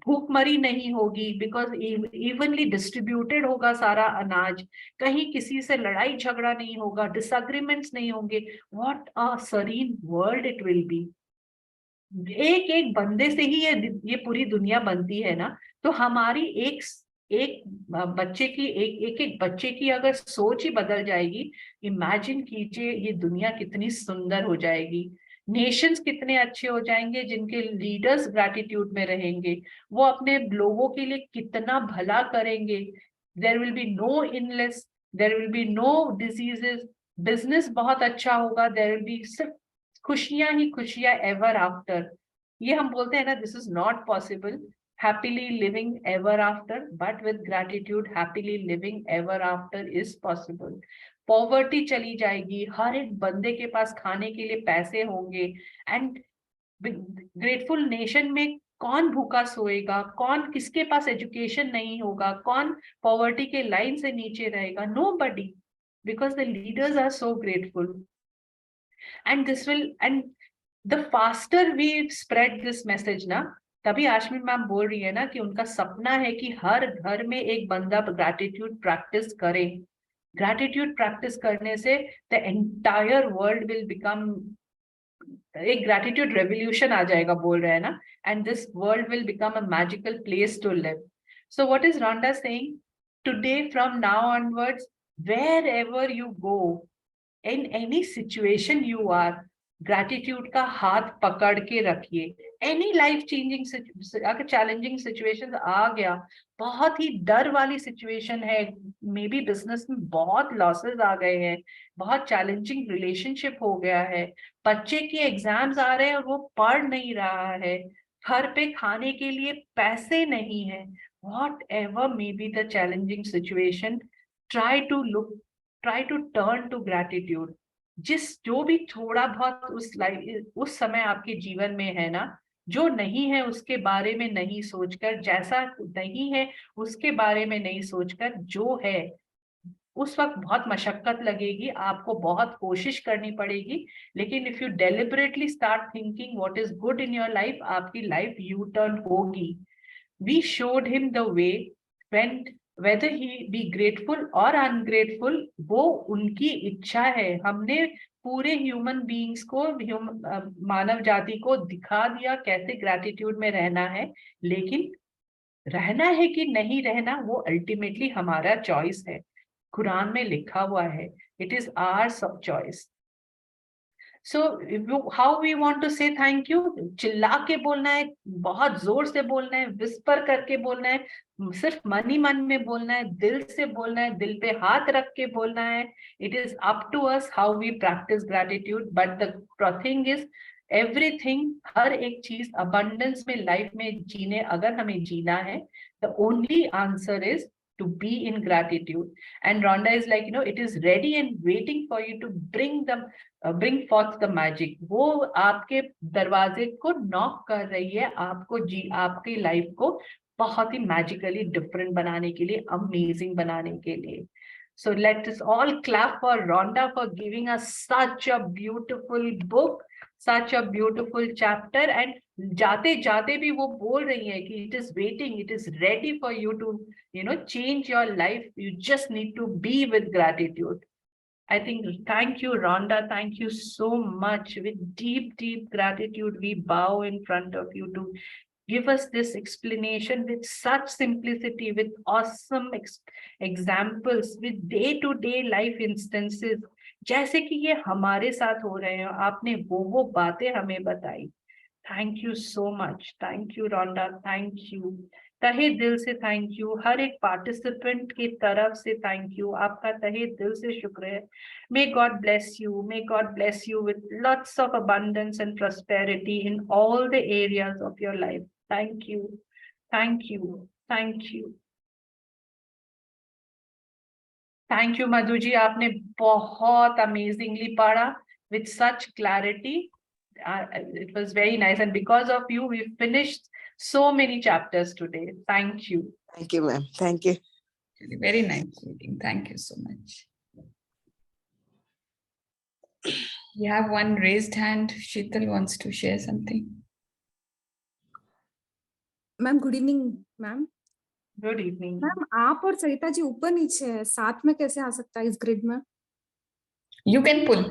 [SPEAKER 5] भूखमरी नहीं होगी, बिकॉज इवनली डिस्ट्रीब्यूटेड होगा सारा अनाज, कहीं किसी से लड़ाई झगड़ा नहीं होगा, डिसएग्रीमेंट्स नहीं होंगे। What a serene world it will be. एक एक बंदे से ही ये पूरी दुनिया बनती है ना। तो हमारी एक एक बच्चे की एक एक बच्चे की अगर सोच ही बदल जाएगी, इमेजिन कीजिए ये दुनिया कितनी सुंदर हो जाएगी। नेशंस कितने अच्छे हो जाएंगे जिनके लीडर्स ग्रैटिट्यूड में रहेंगे, वो अपने लोगों के लिए कितना भला करेंगे। There will be no illness, there will be no diseases, business बहुत अच्छा होगा, देयर विल बी सिर्फ खुशियां ही खुशियां एवर आफ्टर। ये हम बोलते हैं ना, this is not possible happily living ever after, but with gratitude happily living ever after is possible. Poverty चली जाएगी, हर एक बंदे के पास खाने के लिए पैसे होंगे। एंड ग्रेटफुल नेशन में कौन भूखा सोएगा, कौन किसके पास एजुकेशन नहीं होगा, कौन पॉवर्टी के लाइन से नीचे रहेगा? Nobody, because the leaders are so grateful. And this will, and the faster we spread this message ना, तभी आश्मी मैम बोल रही है ना कि उनका सपना है कि हर घर में एक बंदा ग्रैटिट्यूड प्रैक्टिस करे। ग्रैटिट्यूड प्रैक्टिस करने से the entire world will become, एक ग्रैटिट्यूड रेवोल्यूशन आ जाएगा बोल रहे हैं ना, and this world will become a magical place to live. So what is Rhonda saying today, from now onwards, wherever you go, in any situation you are, gratitude का हाथ पकड़ के रखिए। एनी लाइफ चेंजिंग, अगर challenging situation आ गया, बहुत ही डर वाली सिचुएशन है, मे बी बिजनेस में बहुत लॉसेस आ गए हैं, बहुत चैलेंजिंग रिलेशनशिप हो गया है, बच्चे के एग्जाम्स आ रहे हैं और वो पढ़ नहीं रहा है, घर पे खाने के लिए पैसे नहीं है, whatever may be the challenging situation, try to turn to gratitude. जो भी थोड़ा बहुत उस समय आपके जीवन में है ना, जो नहीं है उसके बारे में नहीं सोचकर, जैसा नहीं है उसके बारे में नहीं सोचकर, जो है उस वक्त बहुत मशक्कत लगेगी, आपको बहुत कोशिश करनी पड़ेगी, लेकिन if you deliberately start thinking what is good in your life, आपकी लाइफ यू टर्न होगी। We showed him the way, when whether he be grateful or ungrateful, वो उनकी इच्छा है। हमने पूरे ह्यूमन बीइंग्स को, मानव जाति को दिखा दिया कैसे ग्रैटिट्यूड में रहना है, लेकिन रहना है कि नहीं रहना वो अल्टीमेटली हमारा चॉइस है। कुरान में लिखा हुआ है, it is ours of choice. So how we want to say thank you, चिल्ला के बोलना है, बहुत जोर से बोलना है, विस्पर करके बोलना है, सिर्फ मन ही मन में बोलना है, दिल से बोलना है, दिल पे हाथ रख के बोलना है। It is up to us how we practice gratitude, but the thing is everything, हर एक चीज अबंडेंस में लाइफ में जीने, अगर हमें जीना है, the only answer is to be in gratitude. And Rhonda is like, it is ready and waiting for you to bring forth the magic. वो आपके दरवाजे को नॉक कर रही है, आपकी लाइफ को बहुत ही मैजिकली डिफरेंट बनाने के लिए, अमेजिंग बनाने के लिए। So let us all clap for Rhonda for giving us such a beautiful book, such a beautiful chapter, and जाते जाते भी वो बोल रही है कि it is waiting, it is ready for you to, change your life. You just need to be with gratitude. I think, thank you, Rhonda. Thank you so much. With deep, deep gratitude, we bow in front of you to give us this explanation with such simplicity, with awesome examples, with day-to-day life instances, जैसे कि ये हमारे साथ हो रहे हैं। आपने वो बातें हमें बताई। Thank you so much. Thank you, Rhonda. Thank you. तहे दिल से थैंक यू, हर एक पार्टिसिपेंट की तरफ से थैंक यू, आपका तहे दिल से शुक्र है। May God bless you. May God bless you with lots of abundance and prosperity in all the areas of your life. Thank you. Thank you. Thank you. Thank you, Madhu ji. आपने बहुत amazingly पढ़ा with such clarity. It was very nice, and because of you, we finished so many chapters today. Thank you.
[SPEAKER 9] Thank you, ma'am. Thank you.
[SPEAKER 3] Very nice reading. Thank you so much. We have one raised hand. Sheetal wants to share something.
[SPEAKER 4] Ma'am good evening ma'am.
[SPEAKER 5] Good evening.
[SPEAKER 4] Ma'am आप और सरिता जी ऊपर नीचे है, साथ में कैसे आ सकता है इस ग्रिड में?
[SPEAKER 3] You can pull.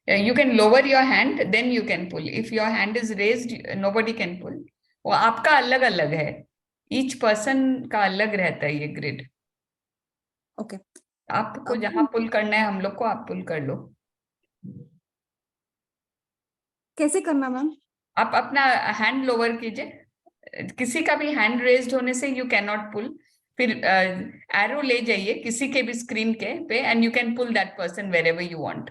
[SPEAKER 3] You can lower your hand, then you can pull. If your hand is raised, nobody can pull. वो आपका अलग अलग है, each person का अलग रहता है ये ग्रिड।
[SPEAKER 4] ओके
[SPEAKER 3] आपको जहां पुल करना है हम लोग को, आप पुल कर लो।
[SPEAKER 4] कैसे करना मैम?
[SPEAKER 3] आप अपना हैंड लोअर कीजिए, किसी का भी हैंड रेज्ड होने से यू कैन नॉट पुल। फिर एरो ले जाइए किसी के भी स्क्रीन के पे and you can pull that person wherever you want.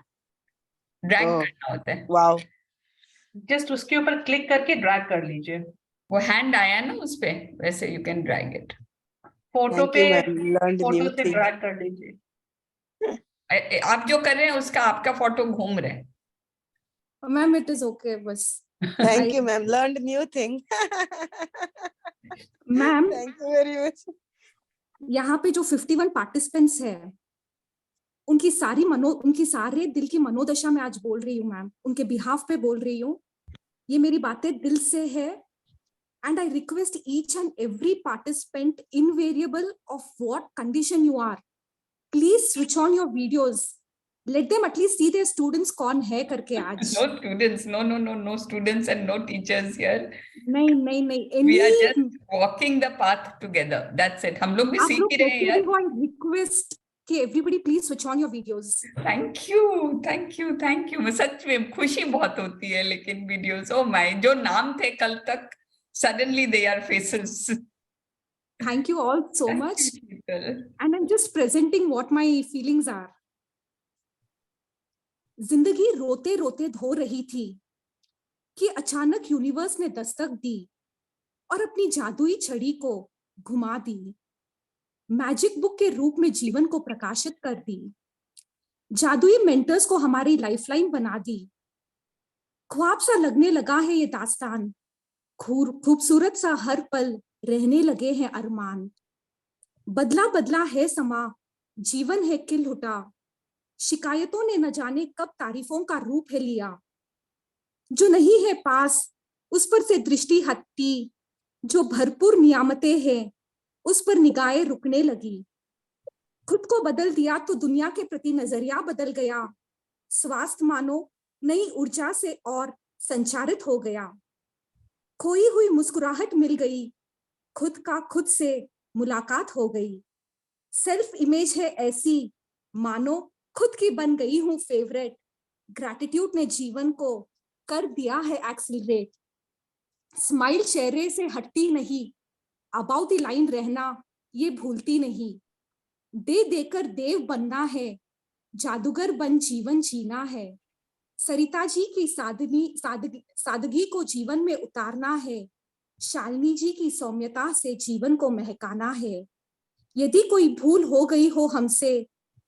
[SPEAKER 3] Drag
[SPEAKER 9] Oh,
[SPEAKER 3] करना होता है।
[SPEAKER 9] wow.
[SPEAKER 5] Just उसके ऊपर क्लिक करके ड्रैग कर लीजिए।
[SPEAKER 3] वो हैंड आया ना उस पे, वैसे you can drag it.
[SPEAKER 5] Photo
[SPEAKER 9] Thank
[SPEAKER 5] पे
[SPEAKER 9] you, ma'am. Learned
[SPEAKER 5] photo
[SPEAKER 9] new
[SPEAKER 5] से
[SPEAKER 9] thing.
[SPEAKER 5] ड्रैग कर लीजिए।
[SPEAKER 3] आप जो कर रहे हैं उसका आपका फोटो घूम रहे हैं।
[SPEAKER 4] मैम इट इज ओके बस।
[SPEAKER 9] Thank you, ma'am. Learned new thing.
[SPEAKER 4] Ma'am
[SPEAKER 9] Thank you very much.
[SPEAKER 4] यहाँ पे जो 51 पार्टिसिपेंट्स है, उनकी सारे दिल की मनोदशा मैं आज बोल रही हूँ मैम, उनके बिहाफ पे बोल रही हूँ। ये मेरी बातें दिल से है and I request each and every participant, invariable of what condition you are, please switch on your videos. Let them at least see their students कौन है करके आज।
[SPEAKER 3] No students, no students and no teachers here.
[SPEAKER 4] नहीं
[SPEAKER 3] We are
[SPEAKER 4] any
[SPEAKER 3] just walking the path together. That's it. हम लोग भी
[SPEAKER 4] आप
[SPEAKER 3] सीख
[SPEAKER 4] लोग
[SPEAKER 3] ही रहे हैं
[SPEAKER 4] कैसे
[SPEAKER 3] यार।
[SPEAKER 4] भी हो, I request कि everybody please switch on your videos.
[SPEAKER 3] Thank you. मैं सच में खुशी बहुत होती है, लेकिन वीडियोस, ओ माय, जो नाम थे कल तक, suddenly they are faces.
[SPEAKER 4] Thank you all so
[SPEAKER 3] Thank
[SPEAKER 4] much.
[SPEAKER 3] you, Sheetal.
[SPEAKER 4] And I'm just presenting what my feelings are. जिंदगी रोते रोते धो रही थी कि अचानक यूनिवर्स ने दस्तक दी और अपनी जादुई छड़ी को घुमा दी, मैजिक बुक के रूप में जीवन को प्रकाशित कर दी, जादुई मेंटर्स को हमारी लाइफलाइन बना दी। ख्वाब सा लगने लगा है ये दास्तान, खूबसूरत सा हर पल रहने लगे हैं अरमान। बदला बदला है समा, जीवन है किलहुटा, शिकायतों ने न जाने कब तारीफों का रूप है लिया। जो नहीं है पास उस पर से दृष्टि हटती, जो भरपूर नियामतें हैं उस पर निगाहें रुकने लगी। खुद को बदल दिया तो दुनिया के प्रति नजरिया बदल गया, स्वास्थ्य मानो नई ऊर्जा से और संचारित हो गया। खोई हुई मुस्कुराहट मिल गई, खुद का खुद से मुलाकात हो गई। सेल्फ इमेज है ऐसी मानो खुद की बन गई हूं फेवरेट, ग्रैटिट्यूड ने जीवन को कर दिया है एक्सीलरेट। स्माइल चेहरे से हटती नहीं, अबाउट द लाइन रहना ये भूलती नहीं। दे देकर देव बनना है, जादूगर बन जीवन जीना है। सरिता जी की सादगी को जीवन में उतारना है, शालिनी जी की सौम्यता से जीवन को महकाना है। यदि कोई भूल हो गई हो हमसे,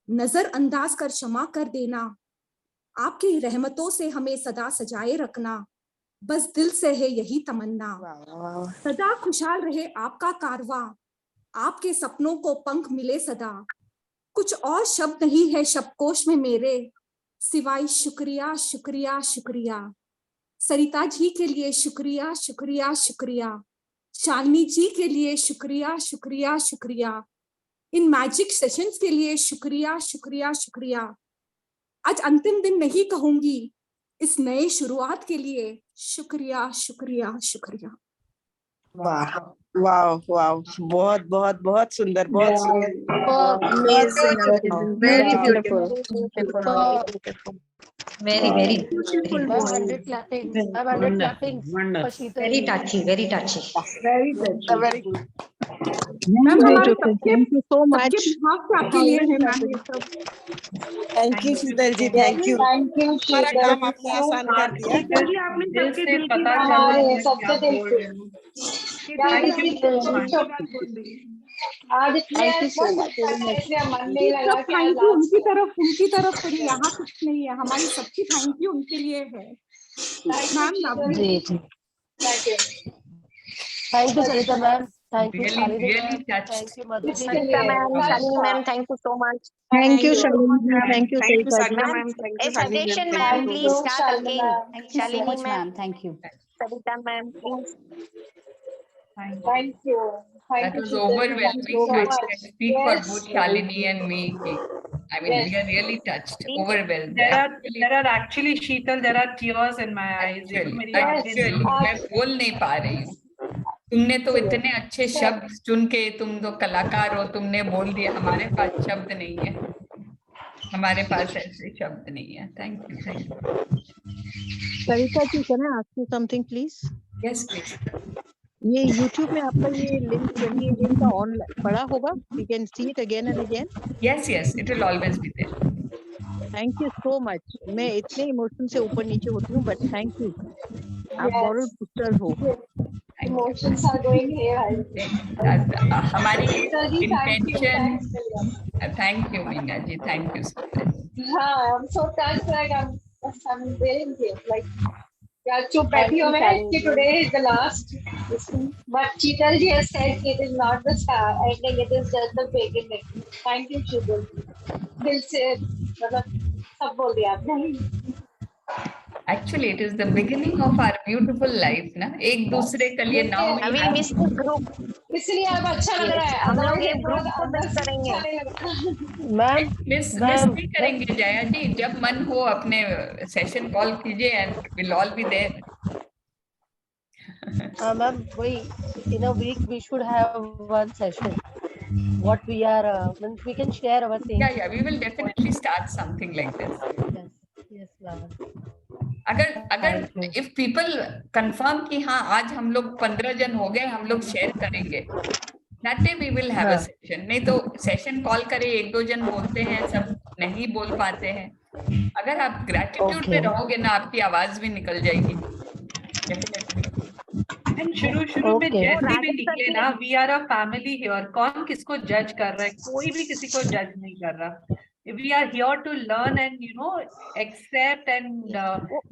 [SPEAKER 4] नजरअंदाज कर क्षमा कर देना। आपकी रहमतों से हमें सदा सजाए रखना, बस दिल से है यही तमन्ना। सदा खुशहाल रहे आपका कारवां, आपके सपनों को पंख मिले सदा। कुछ और शब्द नहीं है शब्दकोश में मेरे, सिवाय शुक्रिया शुक्रिया शुक्रिया। सरिता जी के लिए शुक्रिया शुक्रिया शुक्रिया, शालिनी जी के लिए शुक्रिया शुक्रिया शुक्रिया, इन मैजिक सेशंस के लिए शुक्रिया शुक्रिया शुक्रिया। आज अंतिम दिन नहीं कहूंगी, इस नए शुरुआत के लिए शुक्रिया शुक्रिया शुक्रिया।
[SPEAKER 9] वाह वाह वाह, बहुत बहुत बहुत सुंदर, बहुत सुंदर।
[SPEAKER 10] Very beautiful. Very beautiful. 100 clapping. 100 clapping. Very touchy. Very touchy.
[SPEAKER 9] Very good.
[SPEAKER 4] Ma'am हमारे सबके
[SPEAKER 10] Thank you so much.
[SPEAKER 4] Behalf से आपके लिए है मैम ये सब।
[SPEAKER 9] Thank you Sheetal ji, thank you. हमारा काम आपने आसान कर दिया।
[SPEAKER 5] दिल
[SPEAKER 4] आपने
[SPEAKER 5] दिल
[SPEAKER 4] सबके
[SPEAKER 5] से
[SPEAKER 4] दिल की
[SPEAKER 5] पता
[SPEAKER 4] बात
[SPEAKER 5] चल
[SPEAKER 4] बोली।
[SPEAKER 5] रही है कि आप बोल रहे हो। Thank you so much.
[SPEAKER 7] आज
[SPEAKER 10] Thank you so much.
[SPEAKER 7] मन नहीं लगा कि
[SPEAKER 4] थैंक यू उनकी तरफ करिए, यहाँ कुछ नहीं है, हमारी सबकी थैंक यू उनके लिए है। Ma'am
[SPEAKER 10] Thank you, Sarita ma'am. Thank you,
[SPEAKER 3] Really,
[SPEAKER 10] Shalini
[SPEAKER 3] really
[SPEAKER 10] ma'am.
[SPEAKER 3] touched.
[SPEAKER 10] Thank you, Madhu ji.
[SPEAKER 6] Sarita ma'am, Shalini ma'am, thank you so much.
[SPEAKER 10] Thank you, Shalini. Thank you,
[SPEAKER 1] Thank you,
[SPEAKER 10] Sarita
[SPEAKER 1] Sadhana
[SPEAKER 10] ji.
[SPEAKER 1] ma'am. Thank you,
[SPEAKER 6] Hey,
[SPEAKER 1] Shalini ma'am.
[SPEAKER 6] suggestion
[SPEAKER 1] Thank
[SPEAKER 6] ma'am,
[SPEAKER 1] you.
[SPEAKER 6] please start again.
[SPEAKER 10] Thank you so
[SPEAKER 6] Shalini
[SPEAKER 10] much,
[SPEAKER 6] ma'am,
[SPEAKER 10] ma'am. Thank you.
[SPEAKER 6] Sarita ma'am, please.
[SPEAKER 7] Thank you. Thank
[SPEAKER 3] That
[SPEAKER 7] you,
[SPEAKER 3] was
[SPEAKER 7] Sheetal. Thank
[SPEAKER 3] overwhelming.
[SPEAKER 7] you so
[SPEAKER 3] I
[SPEAKER 7] much.
[SPEAKER 3] think I speak for
[SPEAKER 7] Yes.
[SPEAKER 3] both Shalini and me. I mean, we are really touched, overwhelmed.
[SPEAKER 5] There are actually, Sheetal, there are tears in my eyes. देखो मेरी आंखें
[SPEAKER 3] Actually, मैं बोल नहीं पा रही हूँ. तुमने तो इतने अच्छे शब्द चुन के, तुम तो कलाकार हो, तुमने बोल दिया. हमारे पास शब्द नहीं है. हमारे पास ऐसे शब्द नहीं है. Thank you.
[SPEAKER 11] Sarita ji, can I ask you something, please?
[SPEAKER 3] Yes, please.
[SPEAKER 11] ये YouTube में आपका ये लिंक 2018 का ऑन पड़ा होगा? We can see it again and again.
[SPEAKER 3] Yes, it will always be there.
[SPEAKER 11] Thank you so much. मैं इतने emotion से ऊपर नीचे होती हूँ, but thank you. आप moral booster हो.
[SPEAKER 7] Emotions are going here.
[SPEAKER 3] हमारी
[SPEAKER 7] intention.
[SPEAKER 3] Thank you, Meena ji. Thank you so much.
[SPEAKER 7] हाँ, I'm so touched. Like I'm very like. Yeah, चुप बैठी हो मैं कि today is the last. But Sheetal ji has said it is not the ending, it is just the beginning. Thank you, Sheetal. दिल से मतलब सब बोल दिया आपने.
[SPEAKER 3] Actually, it is the beginning of our beautiful life, ना. एक दूसरे के लिए now
[SPEAKER 6] we miss the group.
[SPEAKER 7] इसलिए अब अच्छा लग रहा है.
[SPEAKER 6] हम लोग ये ग्रुप को मिस करेंगे.
[SPEAKER 11] मैम
[SPEAKER 3] मिस नहीं करेंगे जया जी. जब मन हो अपने सेशन कॉल कीजिए and we'll all be there.
[SPEAKER 11] Ma'am, in a week we should have one session. What we are, we can share our things.
[SPEAKER 3] Yeah, we will definitely start something like this.
[SPEAKER 11] Yes, ma'am.
[SPEAKER 3] अगर if people confirm कि हाँ आज हम लोग 15 जन हो गए, हम लोग शेयर करेंगे, that day we will have a session. नहीं तो सेशन कॉल करें, 1-2 जन बोलते हैं, सब नहीं बोल पाते हैं. अगर आप ग्रेटिट्यूड में रहोगे ना, आपकी आवाज भी निकल जाएगी.
[SPEAKER 5] शुरू में जैसे भी निकले ना, we are a family here. कौन किसको जज कर रहा है? कोई भी किसी को जज नहीं कर रहा. We are here to learn and accept and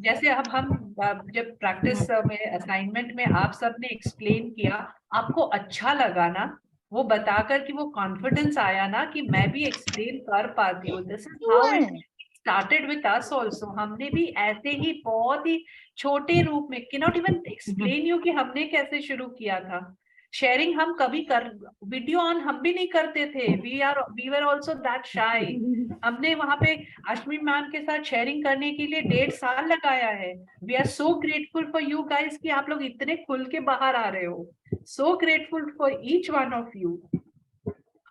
[SPEAKER 5] जैसे अब हम जब प्रैक्टिस में असाइनमेंट में आप सब ने एक्सप्लेन किया, आपको अच्छा लगा ना, वो बताकर कि वो कॉन्फिडेंस आया ना कि मैं भी एक्सप्लेन कर पाती हूँ. This is how it started with us also. हमने भी ऐसे ही बहुत ही छोटे रूप में, cannot even explain you कि हमने कैसे शुरू किया था. शेयरिंग हम कभी वीडियो ऑन हम भी नहीं करते थे. we were also that shy. हमने वहां पे अश्विनी मैम के साथ शेयरिंग करने के लिए 1.5 साल लगाया है. We are so grateful for you guys कि आप लोग इतने खुल के बाहर आ रहे हो. So grateful for each one of you.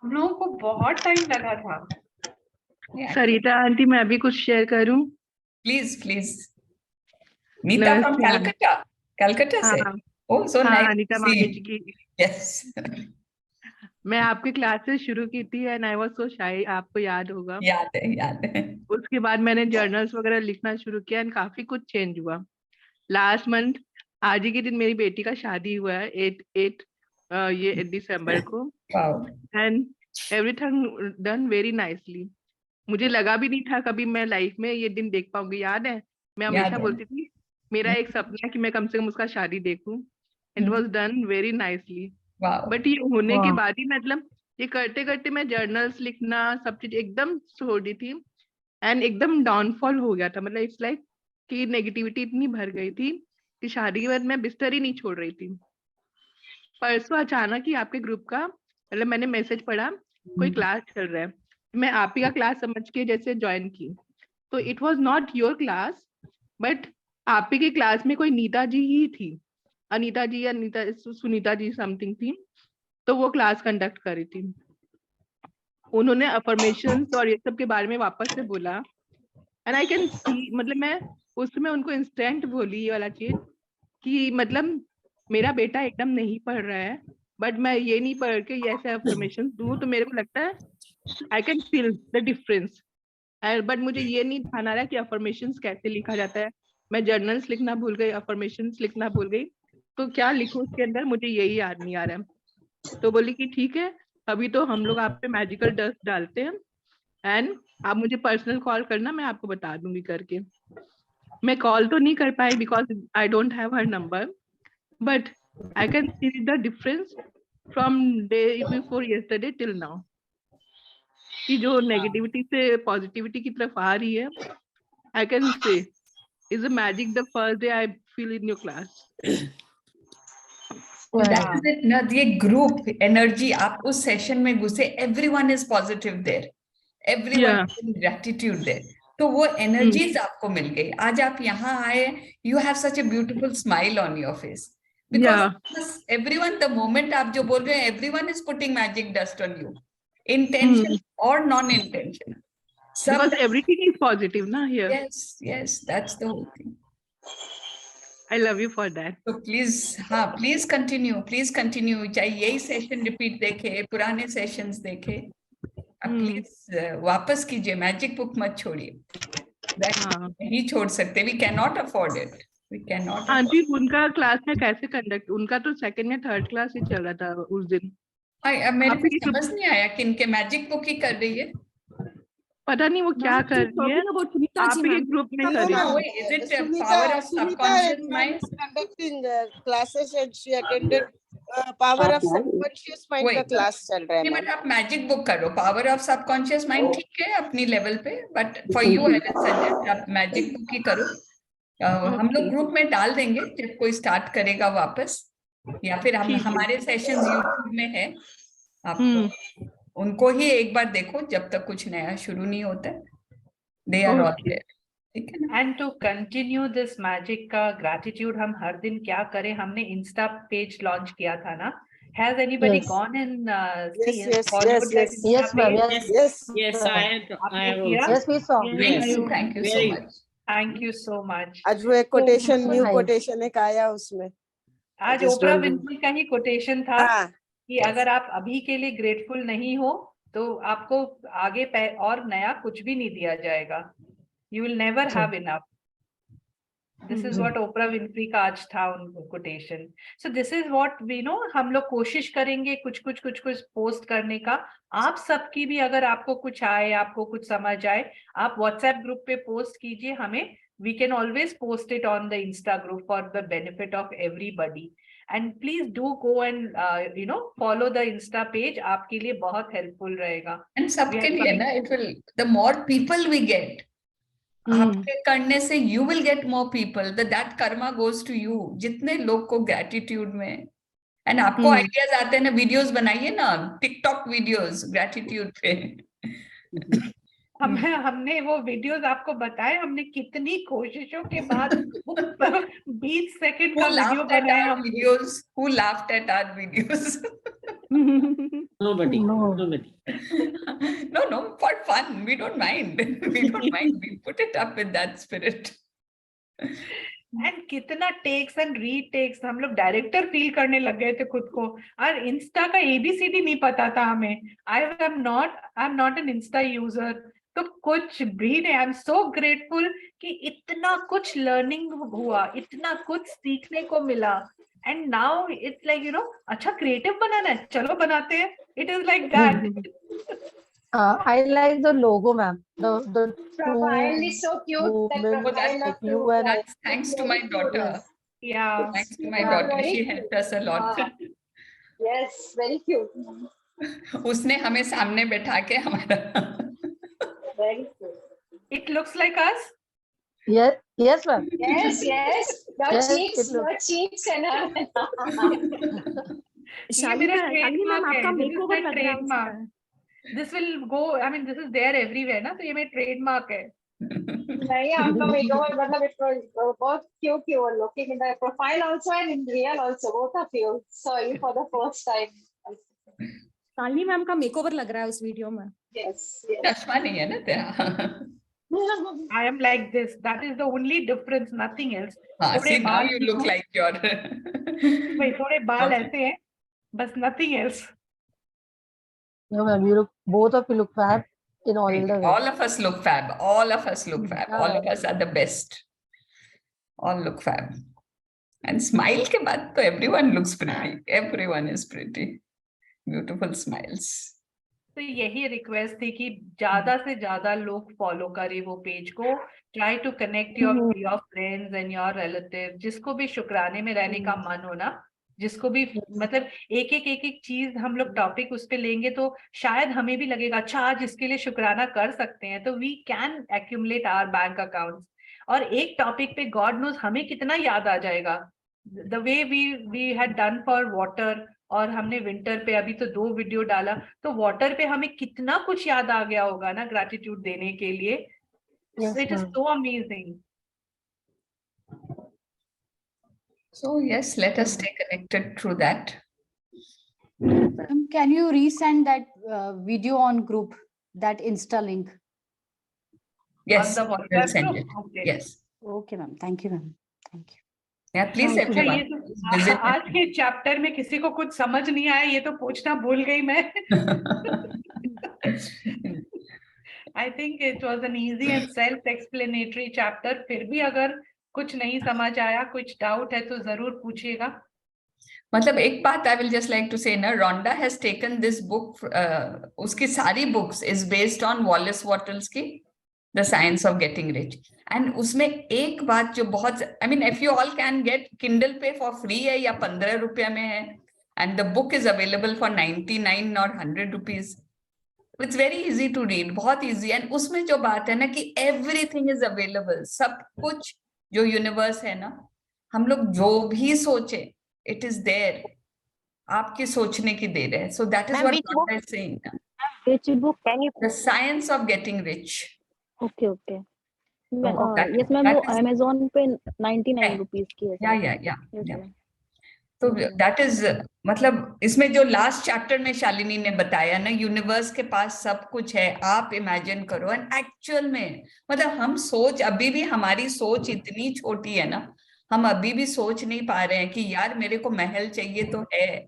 [SPEAKER 5] हम लोगों को बहुत टाइम लगा था.
[SPEAKER 12] सरिता आंटी, मैं अभी कुछ शेयर करूं?
[SPEAKER 3] प्लीज. नीता फ्रॉम कलकत्ता से. ओह सो नाइस.
[SPEAKER 12] नीता मांगेची की.
[SPEAKER 3] यस.
[SPEAKER 12] मैं आपकी क्लासेस शुरू की थी एंड आई वाज सो शाई. आपको याद होगा?
[SPEAKER 3] याद है.
[SPEAKER 12] उसके बाद मैंने जर्नल्स वगैरह लिखना शुरू किया एंड काफी कुछ चेंज हुआ. लास्ट मंथ आज ही के दिन मेरी बेटी का शादी हुआ है, 8 ये दिसंबर को. And everything done very nicely. मुझे लगा भी नहीं था कभी मैं लाइफ में ये दिन देख पाऊंगी. याद है, मैं हमेशा बोलती थी मेरा एक सपना है कि मैं कम से कम उसका शादी देखूं. It was done very nicely. But ये होने के बाद ही मतलब ये करते करते मैं जर्नल्स लिखना सब चीज एकदम छोड़ दी थी एंड एकदम डाउनफॉल हो गया था. मतलब इट्स लाइक कि नेगेटिविटी इतनी भर गई थी कि शादी के बाद मैं बिस्तर ही नहीं छोड़ रही थी. परसों अचानक ही आपके ग्रुप का मतलब मैंने मैसेज पढ़ा कोई क्लास चल रहा है. मैं आप ही का क्लास समझ के जैसे ज्वाइन की. तो it was not your class but आप ही की क्लास में कोई नीता जी ही थी, अनीता जी या सुनीता जी समथिंग थी. तो वो क्लास कंडक्ट कर रही थी. उन्होंने अफर्मेशंस और ये सब के बारे में वापस से बोला एंड आई कैन सी, मतलब मैं उसमें उनको इंस्टेंट बोली ये वाला चीज कि मतलब मेरा बेटा एकदम नहीं पढ़ रहा है बट मैं ये नहीं पढ़ के ये ऐसे अफर्मेशंस दूं तो मेरे को लगता है I can feel the difference. But मुझे ये नहीं ध्यान आ रहा कि अफर्मेशंस कैसे लिखा जाता है. मैं जर्नल्स लिखना भूल गई, अफर्मेशंस लिखना भूल गई. तो क्या लिखूं उसके अंदर मुझे यही याद नहीं आ रहा है. तो बोली कि ठीक है, अभी तो हम लोग आप पे मैजिकल डस्ट डालते हैं एंड आप मुझे पर्सनल कॉल करना, मैं आपको बता दूंगी करके. मैं कॉल तो नहीं कर पाई because I don't have her number but I can see the difference from day before yesterday till now कि जो नेगेटिविटी से पॉजिटिविटी की तरफ आ रही है. I can say is a magic the first day I feel in your class.
[SPEAKER 3] That is it ना, ये group energy, आप उस सेशन में घुसे, everyone is positive there, everyone is gratitude there, तो वो एनर्जीज आपको मिल गई। आज आप यहाँ आए, you have such a beautiful smile on your face, because everyone, the moment आप जो बोल रहे हैं, everyone is putting magic dust on you, intention or non-intention.
[SPEAKER 12] Because everything is positive, na, here.
[SPEAKER 3] Yes, that's the whole thing.
[SPEAKER 12] I love you for that.
[SPEAKER 3] So please continue. चाहे यही session repeat देखे, पुराने sessions देखे, please वापस कीजिए, magic book मत छोड़िए। नहीं छोड़ सकते, we cannot afford it. We cannot.
[SPEAKER 12] Aunty, उनका क्लास में कैसे कंडक्ट, उनका तो सेकंड या थर्ड क्लास ही चल रहा था उस दिन।
[SPEAKER 3] मेरे को समझ नहीं आया कि इनके मैजिक बुक ही कर रही है,
[SPEAKER 12] पता नहीं वो क्या कर रही है, आप ही के ग्रुप में कर रही है।
[SPEAKER 3] Is it power of subconscious mind?
[SPEAKER 9] Conducting classes and she attended power of subconscious mind का क्लास चल रहा है।
[SPEAKER 3] नहीं, बट आप मैजिक बुक करो, पावर ऑफ सबकॉन्शियस माइंड ठीक है अपनी लेवल पे, but for you I will suggest आप मैजिक बुक ही करो। हम लोग ग्रुप में डाल देंगे जब कोई स्टार्ट करेगा वापस, या फिर हम हमारे सेशंस यूट्यूब में है, आप उनको ही एक बार देखो जब तक कुछ नया शुरू नहीं होता है, दे आर ऑल देयर, ठीक है ना।
[SPEAKER 5] And to continue this magic का ग्रैटिट्यूड, हम हर दिन क्या करें, हमने इंस्टा पेज लॉन्च किया था ना, has anybody gone and
[SPEAKER 9] yes,
[SPEAKER 5] ma'am,
[SPEAKER 1] yes, I have
[SPEAKER 11] Yes, we saw.
[SPEAKER 3] Thank you so much.
[SPEAKER 5] Thank you so much.
[SPEAKER 9] आज वो एक कोटेशन, न्यू कोटेशन एक आया उसमें,
[SPEAKER 5] आज ओपरा विंफ्री का ही कोटेशन था कि अगर आप अभी के लिए ग्रेटफुल नहीं हो तो आपको आगे और नया कुछ भी नहीं दिया जाएगा, you will never have enough. This is what Oprah Winfrey का आज था उनको quotation. So this is what we know, हम लोग कोशिश करेंगे कुछ पोस्ट करने का। आप सबकी भी अगर आपको कुछ आए, आपको कुछ समझ आए, आप व्हाट्सएप ग्रुप पे पोस्ट कीजिए हमें, we can always post it on the Insta group for the benefit of everybody. And please do go and follow the Insta page, आपके लिए बहुत helpful रहेगा।
[SPEAKER 3] And सबके लिए ना, it will, the more people we get, आपके करने से you will get more people, that karma goes to you। जितने लोग को gratitude में, and आपको ideas आते हैं ना, वीडियोस बनाइए ना, टिकटॉक वीडियोस gratitude पे।
[SPEAKER 5] हमने वो वीडियोस आपको बताए, हमने कितनी कोशिशों के बाद 20 सेकंड का वीडियो बनाया हम।
[SPEAKER 3] Videos, who laughed at our videos?
[SPEAKER 1] Nobody.
[SPEAKER 3] No, for fun, we don't mind. We put it up with that spirit.
[SPEAKER 5] And कितना टेक्स एंड रीटेक्स, हम लोग डायरेक्टर फील करने लग गए थे खुद को, और इंस्टा का ABCD नहीं पता था हमें। I am not an Insta user, तो कुछ भी नहीं। आई एम सो ग्रेटफुल कि इतना कुछ लर्निंग हुआ, इतना कुछ सीखने को मिला, एंड नाउ इट्स लाइक अच्छा क्रिएटिव बनाना है, चलो बनाते हैं। It is like that.
[SPEAKER 11] I like the logo, ma'am. The
[SPEAKER 7] Profile is so cute.
[SPEAKER 3] That's thanks to my daughter.
[SPEAKER 5] Yeah,
[SPEAKER 3] thanks to my daughter. She helped us a lot.
[SPEAKER 7] Yes, very cute.
[SPEAKER 3] उसने हमें सामने बैठा के हमारा।
[SPEAKER 7] Very cute.
[SPEAKER 5] It looks like us.
[SPEAKER 11] Yes, ma'am.
[SPEAKER 7] Yes. Your cheeks and
[SPEAKER 5] Shalini ma'am, आपका makeover लग रहा है। This will go, I mean, this is there everywhere ना, तो ये मेरा ट्रेडमार्क है।
[SPEAKER 7] नहीं, आपका मेकओवर मतलब बहुत cute looking in the profile also and in real also, both of you. Sorry for the first time.
[SPEAKER 4] Shalini ma'am का मेकओवर लग रहा है उस वीडियो में।
[SPEAKER 7] Yes.
[SPEAKER 3] चश्मा नहीं है ना तेरा।
[SPEAKER 5] I am like this. That is the only difference, nothing else.
[SPEAKER 3] See, now you look like your.
[SPEAKER 5] भाई थोड़े बाल ऐसे हैं, बस nothing else.
[SPEAKER 11] No, ma'am, both of you look fab in all the ways.
[SPEAKER 3] All of us look fab. All of us look fab. All of us are the best. All look fab. And smile के बाद तो everyone looks pretty. Everyone is pretty. Beautiful smiles.
[SPEAKER 5] तो यही request थी कि ज्यादा से ज्यादा लोग फॉलो करें वो पेज को। Try to connect your friends and your relative, जिसको भी शुक्राने में रहने का मन हो ना, जिसको भी मतलब एक चीज हम लोग टॉपिक उस पे लेंगे तो शायद हमें भी लगेगा अच्छा आज इसके लिए शुक्राना कर सकते हैं, तो we can accumulate our bank accounts. और एक टॉपिक पे गॉड नोज हमें कितना याद आ जाएगा, the way we had done for water, और हमने विंटर पे अभी तो 2 वीडियो डाला, तो वाटर पे हमें कितना कुछ याद आ गया होगा ना ग्रैटिट्यूड देने के लिए. It is so amazing.
[SPEAKER 3] So yes, let us stay connected through that.
[SPEAKER 10] Can you resend that video on group, that Insta link?
[SPEAKER 3] Yes,
[SPEAKER 5] On the
[SPEAKER 3] we'll
[SPEAKER 5] WhatsApp
[SPEAKER 3] send
[SPEAKER 5] group?
[SPEAKER 3] it.
[SPEAKER 5] Okay.
[SPEAKER 3] Yes.
[SPEAKER 10] Okay, ma'am. Thank you, ma'am. Thank you.
[SPEAKER 3] Yeah, please
[SPEAKER 10] Thank you.
[SPEAKER 3] everyone.
[SPEAKER 5] ये तो
[SPEAKER 3] visit it.
[SPEAKER 5] आज के chapter में किसी को कुछ समझ नहीं आया, ये तो पूछना भूल गई मैं. I think it was an easy and self-explanatory chapter. फिर भी अगर कुछ नहीं समझ आया, कुछ डाउट है तो जरूर पूछिएगा.
[SPEAKER 3] मतलब एक बात I will just like to say ना, Rhonda has taken this book, उसकी सारी books is based on Wallace Wattles की The Science of Getting Rich. And उसमें एक बात जो बहुत, I mean, if you all can get Kindle पे for free है या 15 रुपया में है, and the book is available for 99 or 100 rupees. It's very easy to read, बहुत easy. And उसमें जो बात है ना कि everything is available, सब कुछ जो universe है ना, हम लोग जो भी सोचे, it is there. आपके सोचने की देर है. So that is what Rhonda is saying.
[SPEAKER 13] Which book can you?
[SPEAKER 3] The Science of Getting Rich.
[SPEAKER 13] Okay, okay.
[SPEAKER 3] that-
[SPEAKER 13] yes, ma'am.
[SPEAKER 3] that
[SPEAKER 13] वो
[SPEAKER 3] is-
[SPEAKER 13] Amazon पे 99 रुपीस की है.
[SPEAKER 3] Yeah.
[SPEAKER 13] Yes,
[SPEAKER 3] Yeah.
[SPEAKER 13] ma'am.
[SPEAKER 3] तो that is मतलब इसमें जो last chapter में शालिनी ने बताया ना, यूनिवर्स के पास सब कुछ है, आप इमेजिन करो. एंड एक्चुअल में मतलब हम सोच, अभी भी हमारी सोच इतनी छोटी है ना, हम अभी भी सोच नहीं पा रहे हैं कि यार मेरे को महल चाहिए तो है.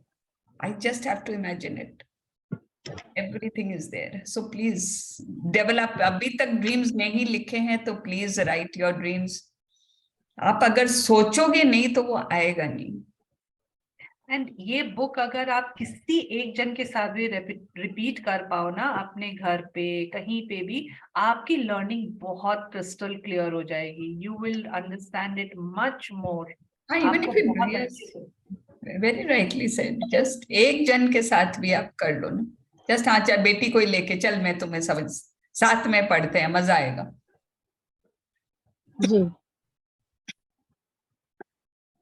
[SPEAKER 3] I just have to imagine it. Everything is there. So please develop. अभी तक ड्रीम्स नहीं लिखे हैं तो प्लीज राइट योर ड्रीम्स. आप अगर सोचोगे नहीं तो वो आएगा नहीं.
[SPEAKER 5] एंड ये बुक अगर आप किसी एक जन के साथ भी रिपीट कर पाओ ना, अपने घर पे कहीं पे भी, आपकी लर्निंग बहुत क्रिस्टल क्लियर हो जाएगी. You will understand it much more.
[SPEAKER 3] Even if it very rightly said, just एक जन के साथ भी आप कर लो ना. जस्ट हाँ चल बेटी को ही लेके चल, मैं तुम्हें सब साथ में पढ़ते हैं, मजा आएगा.
[SPEAKER 13] जी.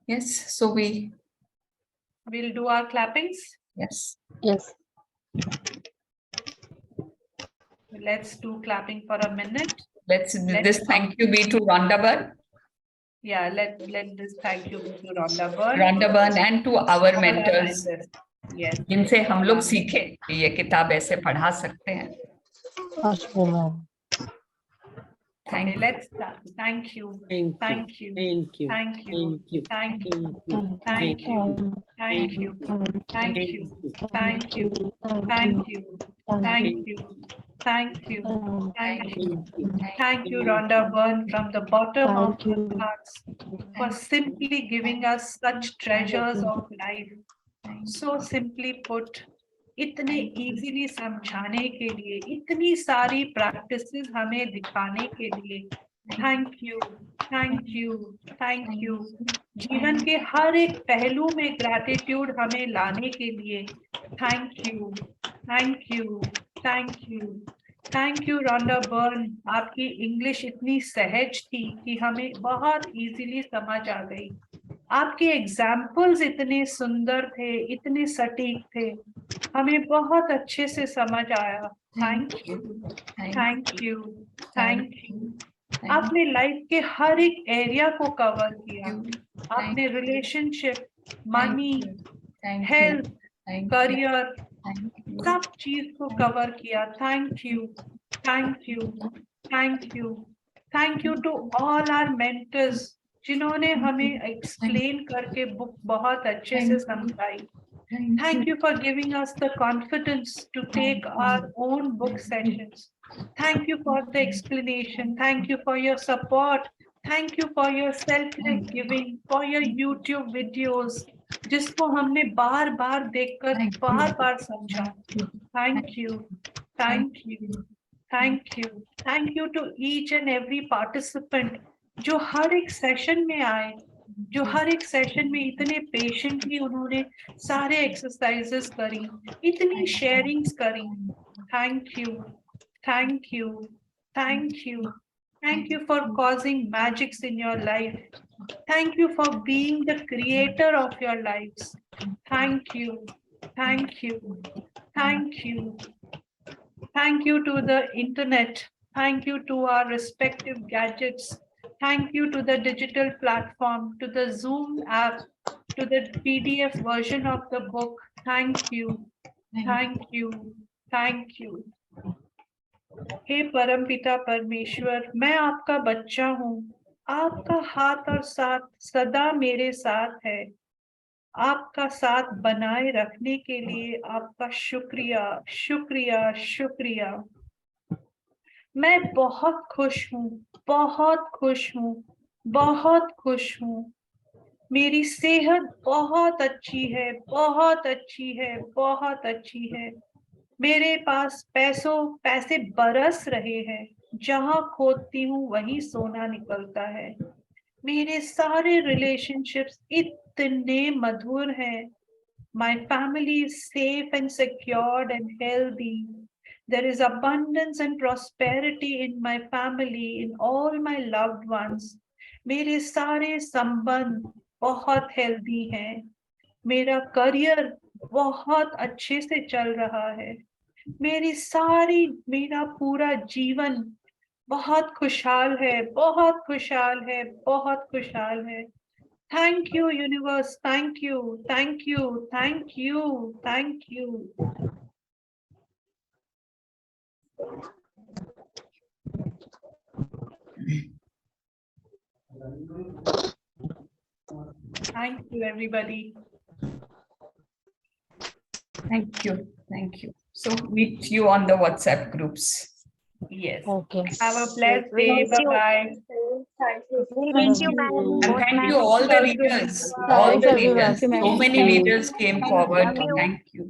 [SPEAKER 3] Yes, so
[SPEAKER 5] we'll do our clappings.
[SPEAKER 3] Yes.
[SPEAKER 13] Yes.
[SPEAKER 5] Let's do clapping for a minute.
[SPEAKER 3] Let's this thank you be to Rhonda Byrne.
[SPEAKER 5] Yeah, let this thank you be to Rhonda Byrne.
[SPEAKER 3] Rhonda Byrne and to our mentors.
[SPEAKER 5] Yes.
[SPEAKER 3] जिनसे हम लोग सीखे कि ये किताब ऐसे पढ़ा सकते हैं.
[SPEAKER 5] Okay, let's start. Thank you.
[SPEAKER 1] Thank you. Thank you.
[SPEAKER 5] Thank you.
[SPEAKER 1] Thank you.
[SPEAKER 5] Thank you.
[SPEAKER 1] Thank you.
[SPEAKER 5] Thank you. Thank you. Thank you. Thank you. Thank you. Thank you. Thank you. Thank you, Rhonda Byrne, from the bottom of our hearts, for simply giving us such treasures of life. So simply put, इतने easily समझाने के लिए, इतनी सारी practices हमें दिखाने के लिए. Thank you, thank you, thank you. जीवन के हर एक पहलू में ग्रैटिट्यूड हमें लाने के लिए thank you, thank you, thank you. Thank you Rhonda burn. आपकी इंग्लिश इतनी सहज थी कि हमें बहुत इजीली समझ आ गई. आपके एग्जाम्पल्स इतने सुंदर थे, इतने सटीक थे, हमें बहुत अच्छे से समझ आया. Thank you, thank you, thank you. आपने लाइफ के हर एक एरिया को कवर किया. आपने रिलेशनशिप, मनी, हेल्थ, करियर, सब चीज को कवर किया. Thank you, thank you, thank you. Thank you to all our mentors जिन्होंने हमें एक्सप्लेन करके बुक बहुत अच्छे से समझाई. Thank you for giving us the confidence to take our own book sessions. Thank you for the explanation. Thank you for your support. Thank you for your selfless giving, for your YouTube videos, जिसको हमने बार बार देखकर बार बार समझा. Thank you, thank you, thank you. Thank you to each and every participant जो हर एक session में आए, जो हर एक सेशन में इतने पेशेंटली उन्होंने सारे एक्सरसाइजेस करी, इतनी शेयरिंग्स करी. Thank you, thank you, thank you. Thank you for causing magics in your life. Thank you for being the creator of your lives. Thank you. Thank you. Thank you. Thank you to the internet. Thank you to our respective gadgets. Thank you to the digital platform, to the Zoom app, to the PDF version of the book. Thank you. Thank you. Thank you. हे परमपिता परमेश्वर, मैं आपका बच्चा हूँ। आपका हाथ और साथ सदा मेरे साथ है। आपका साथ बनाए रखने के लिए आपका शुक्रिया, शुक्रिया, शुक्रिया। मैं बहुत खुश हूँ, बहुत खुश हूँ, बहुत खुश हूँ। मेरी सेहत बहुत अच्छी है, बहुत अच्छी है, बहुत अच्छी है। मेरे पास पैसे बरस रहे हैं। जहां खोदती हूँ वहीं सोना निकलता है। मेरे सारे रिलेशनशिप्स इतने मधुर हैं। My family is safe and secured and healthy. There is abundance and prosperity in my family, in all my loved ones. मेरे सारे संबंध बहुत हेल्दी हैं। मेरा करियर बहुत अच्छे से चल रहा है। मेरा पूरा जीवन बहुत खुशहाल है, बहुत खुशहाल है, बहुत खुशहाल है। Thank you, universe. Thank you, thank you, thank you, thank you. Thank you, everybody.
[SPEAKER 3] Thank you. Thank you. So meet you on the WhatsApp groups.
[SPEAKER 5] Yes.
[SPEAKER 11] Okay.
[SPEAKER 5] Have a blessed day. Bye-bye.
[SPEAKER 6] Thank you, ma'am.
[SPEAKER 3] And thank you all the readers. All
[SPEAKER 11] Thanks,
[SPEAKER 3] the
[SPEAKER 11] everyone.
[SPEAKER 3] readers. So many readers came forward.
[SPEAKER 6] Love you.
[SPEAKER 3] Thank you.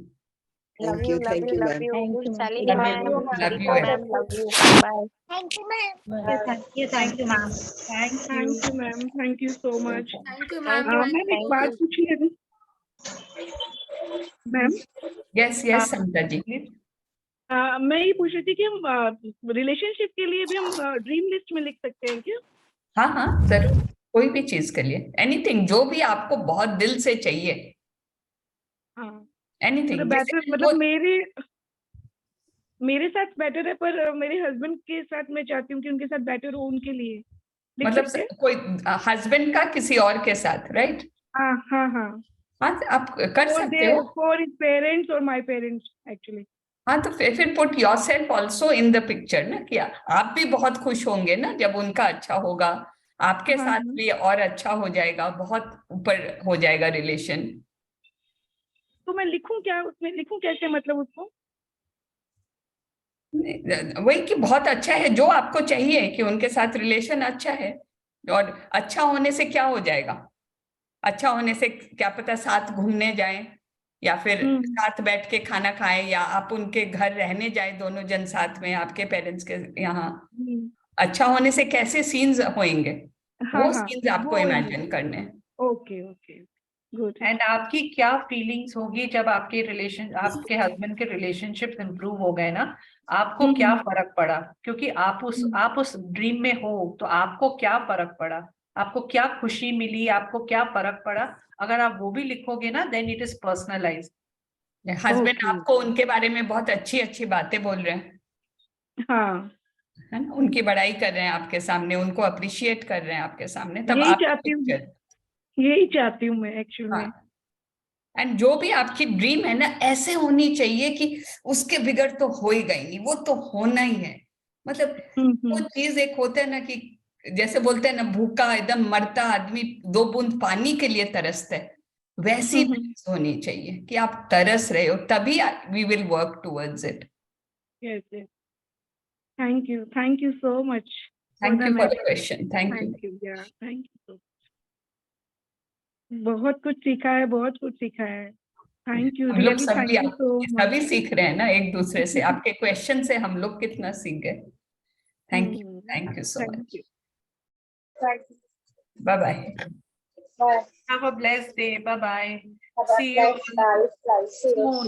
[SPEAKER 6] Love you, love you, love you.
[SPEAKER 13] Thank you, ma'am.
[SPEAKER 6] Shalini
[SPEAKER 3] Love
[SPEAKER 6] ma'am,
[SPEAKER 3] you. Love you.
[SPEAKER 6] Sarita ma'am, love you. Bye.
[SPEAKER 11] Bye.
[SPEAKER 5] Thank you, ma'am. Thank you.
[SPEAKER 12] Thank you ma'am, thank you so much.
[SPEAKER 4] Thank you
[SPEAKER 6] Thank
[SPEAKER 4] ma'am.
[SPEAKER 6] you.
[SPEAKER 12] Ma'am एक
[SPEAKER 6] Thank
[SPEAKER 12] बात
[SPEAKER 6] you.
[SPEAKER 12] पूछी है ma'am.
[SPEAKER 3] Yes, yes, Samita ji.
[SPEAKER 12] मैं ये पूछ रही थी कि हम रिलेशनशिप के लिए भी हम ड्रीम लिस्ट में लिख सकते हैं क्या?
[SPEAKER 3] हाँ हाँ जरूर, कोई भी चीज के लिए एनीथिंग जो भी आपको बहुत दिल से चाहिए।
[SPEAKER 12] हाँ
[SPEAKER 3] एनीथिंग
[SPEAKER 12] मतलब मेरे साथ बेटर है, पर मेरे हस्बैंड के साथ मैं चाहती हूँ कि उनके साथ बेटर हो, उनके लिए लिख
[SPEAKER 3] मतलब
[SPEAKER 12] सकते हैं?
[SPEAKER 3] कोई हस्बैंड का किसी और के साथ, राइट?
[SPEAKER 12] हाँ हाँ हाँ,
[SPEAKER 3] हाँ आप कर सकते हो।
[SPEAKER 12] फॉर हिज पेरेंट्स और माय पेरेंट्स एक्चुअली।
[SPEAKER 3] हाँ तो फिर put yourself also in the picture ना, क्या आप भी बहुत खुश होंगे ना जब उनका अच्छा होगा, आपके
[SPEAKER 12] हाँ,
[SPEAKER 3] साथ
[SPEAKER 12] हाँ।
[SPEAKER 3] भी और अच्छा हो जाएगा, बहुत ऊपर हो जाएगा रिलेशन।
[SPEAKER 12] तो मैं लिखूं क्या उसमें, लिखूं कैसे मतलब उसको?
[SPEAKER 3] वही कि बहुत अच्छा है, जो आपको चाहिए कि उनके साथ रिलेशन अच्छा है, और अच्छा होने से क्या हो जाएगा? अच्छा होने से क्या पता साथ घूमने जाएं, या फिर साथ बैठ के खाना खाएं, या आप उनके घर रहने जाएं दोनों जन साथ में आपके पेरेंट्स के यहाँ। अच्छा होने से कैसे सीन्स होंगे, वो सीन्स आपको इमेजिन करने हैं।
[SPEAKER 12] Okay okay good.
[SPEAKER 5] एंड आपकी क्या फीलिंग्स होगी जब आपके हस्बैंड के रिलेशनशिप इंप्रूव हो गए ना, आपको क्या फर्क पड़ा? क्योंकि आप उस ड्रीम में हो, तो आपको क्या फर्क पड़ा, आपको क्या खुशी मिली, आपको क्या फर्क पड़ा? अगर आप वो भी लिखोगे ना, then it is personalised.
[SPEAKER 3] Husband आपको उनके बारे में बहुत अच्छी अच्छी बातें बोल रहे हैं,
[SPEAKER 12] हाँ
[SPEAKER 3] है ना, उनकी बड़ाई कर रहे हैं आपके सामने, उनको अप्रिशिएट कर रहे हैं आपके सामने, तब
[SPEAKER 12] यही
[SPEAKER 3] आप
[SPEAKER 12] चाहती हूँ मैं एक्चुअली में।
[SPEAKER 3] एंड जो भी आपकी ड्रीम है ना, ऐसे होनी चाहिए कि उसके बिगड़ तो हो ही गई नहीं, वो तो होना ही है। मतलब वो चीज एक होता है ना कि जैसे बोलते हैं ना, भूखा एकदम मरता आदमी 2 बूंद पानी के लिए तरसता है, वैसी चीज होनी चाहिए कि आप तरस रहे हो, तभी we will work towards it.
[SPEAKER 12] Yes thank you so much.
[SPEAKER 3] Thank you for the question. Thank you.
[SPEAKER 12] Thank you. बहुत कुछ सीखा है, बहुत कुछ सीखा है। थैंक यू,
[SPEAKER 3] हम लोग
[SPEAKER 12] really thank you so much.
[SPEAKER 3] सभी सीख रहे हैं ना एक दूसरे से, आपके क्वेश्चन से हम लोग कितना सीख गए। Thank you so much. Bye bye.
[SPEAKER 5] Have a blessed day. Bye bye. See you soon.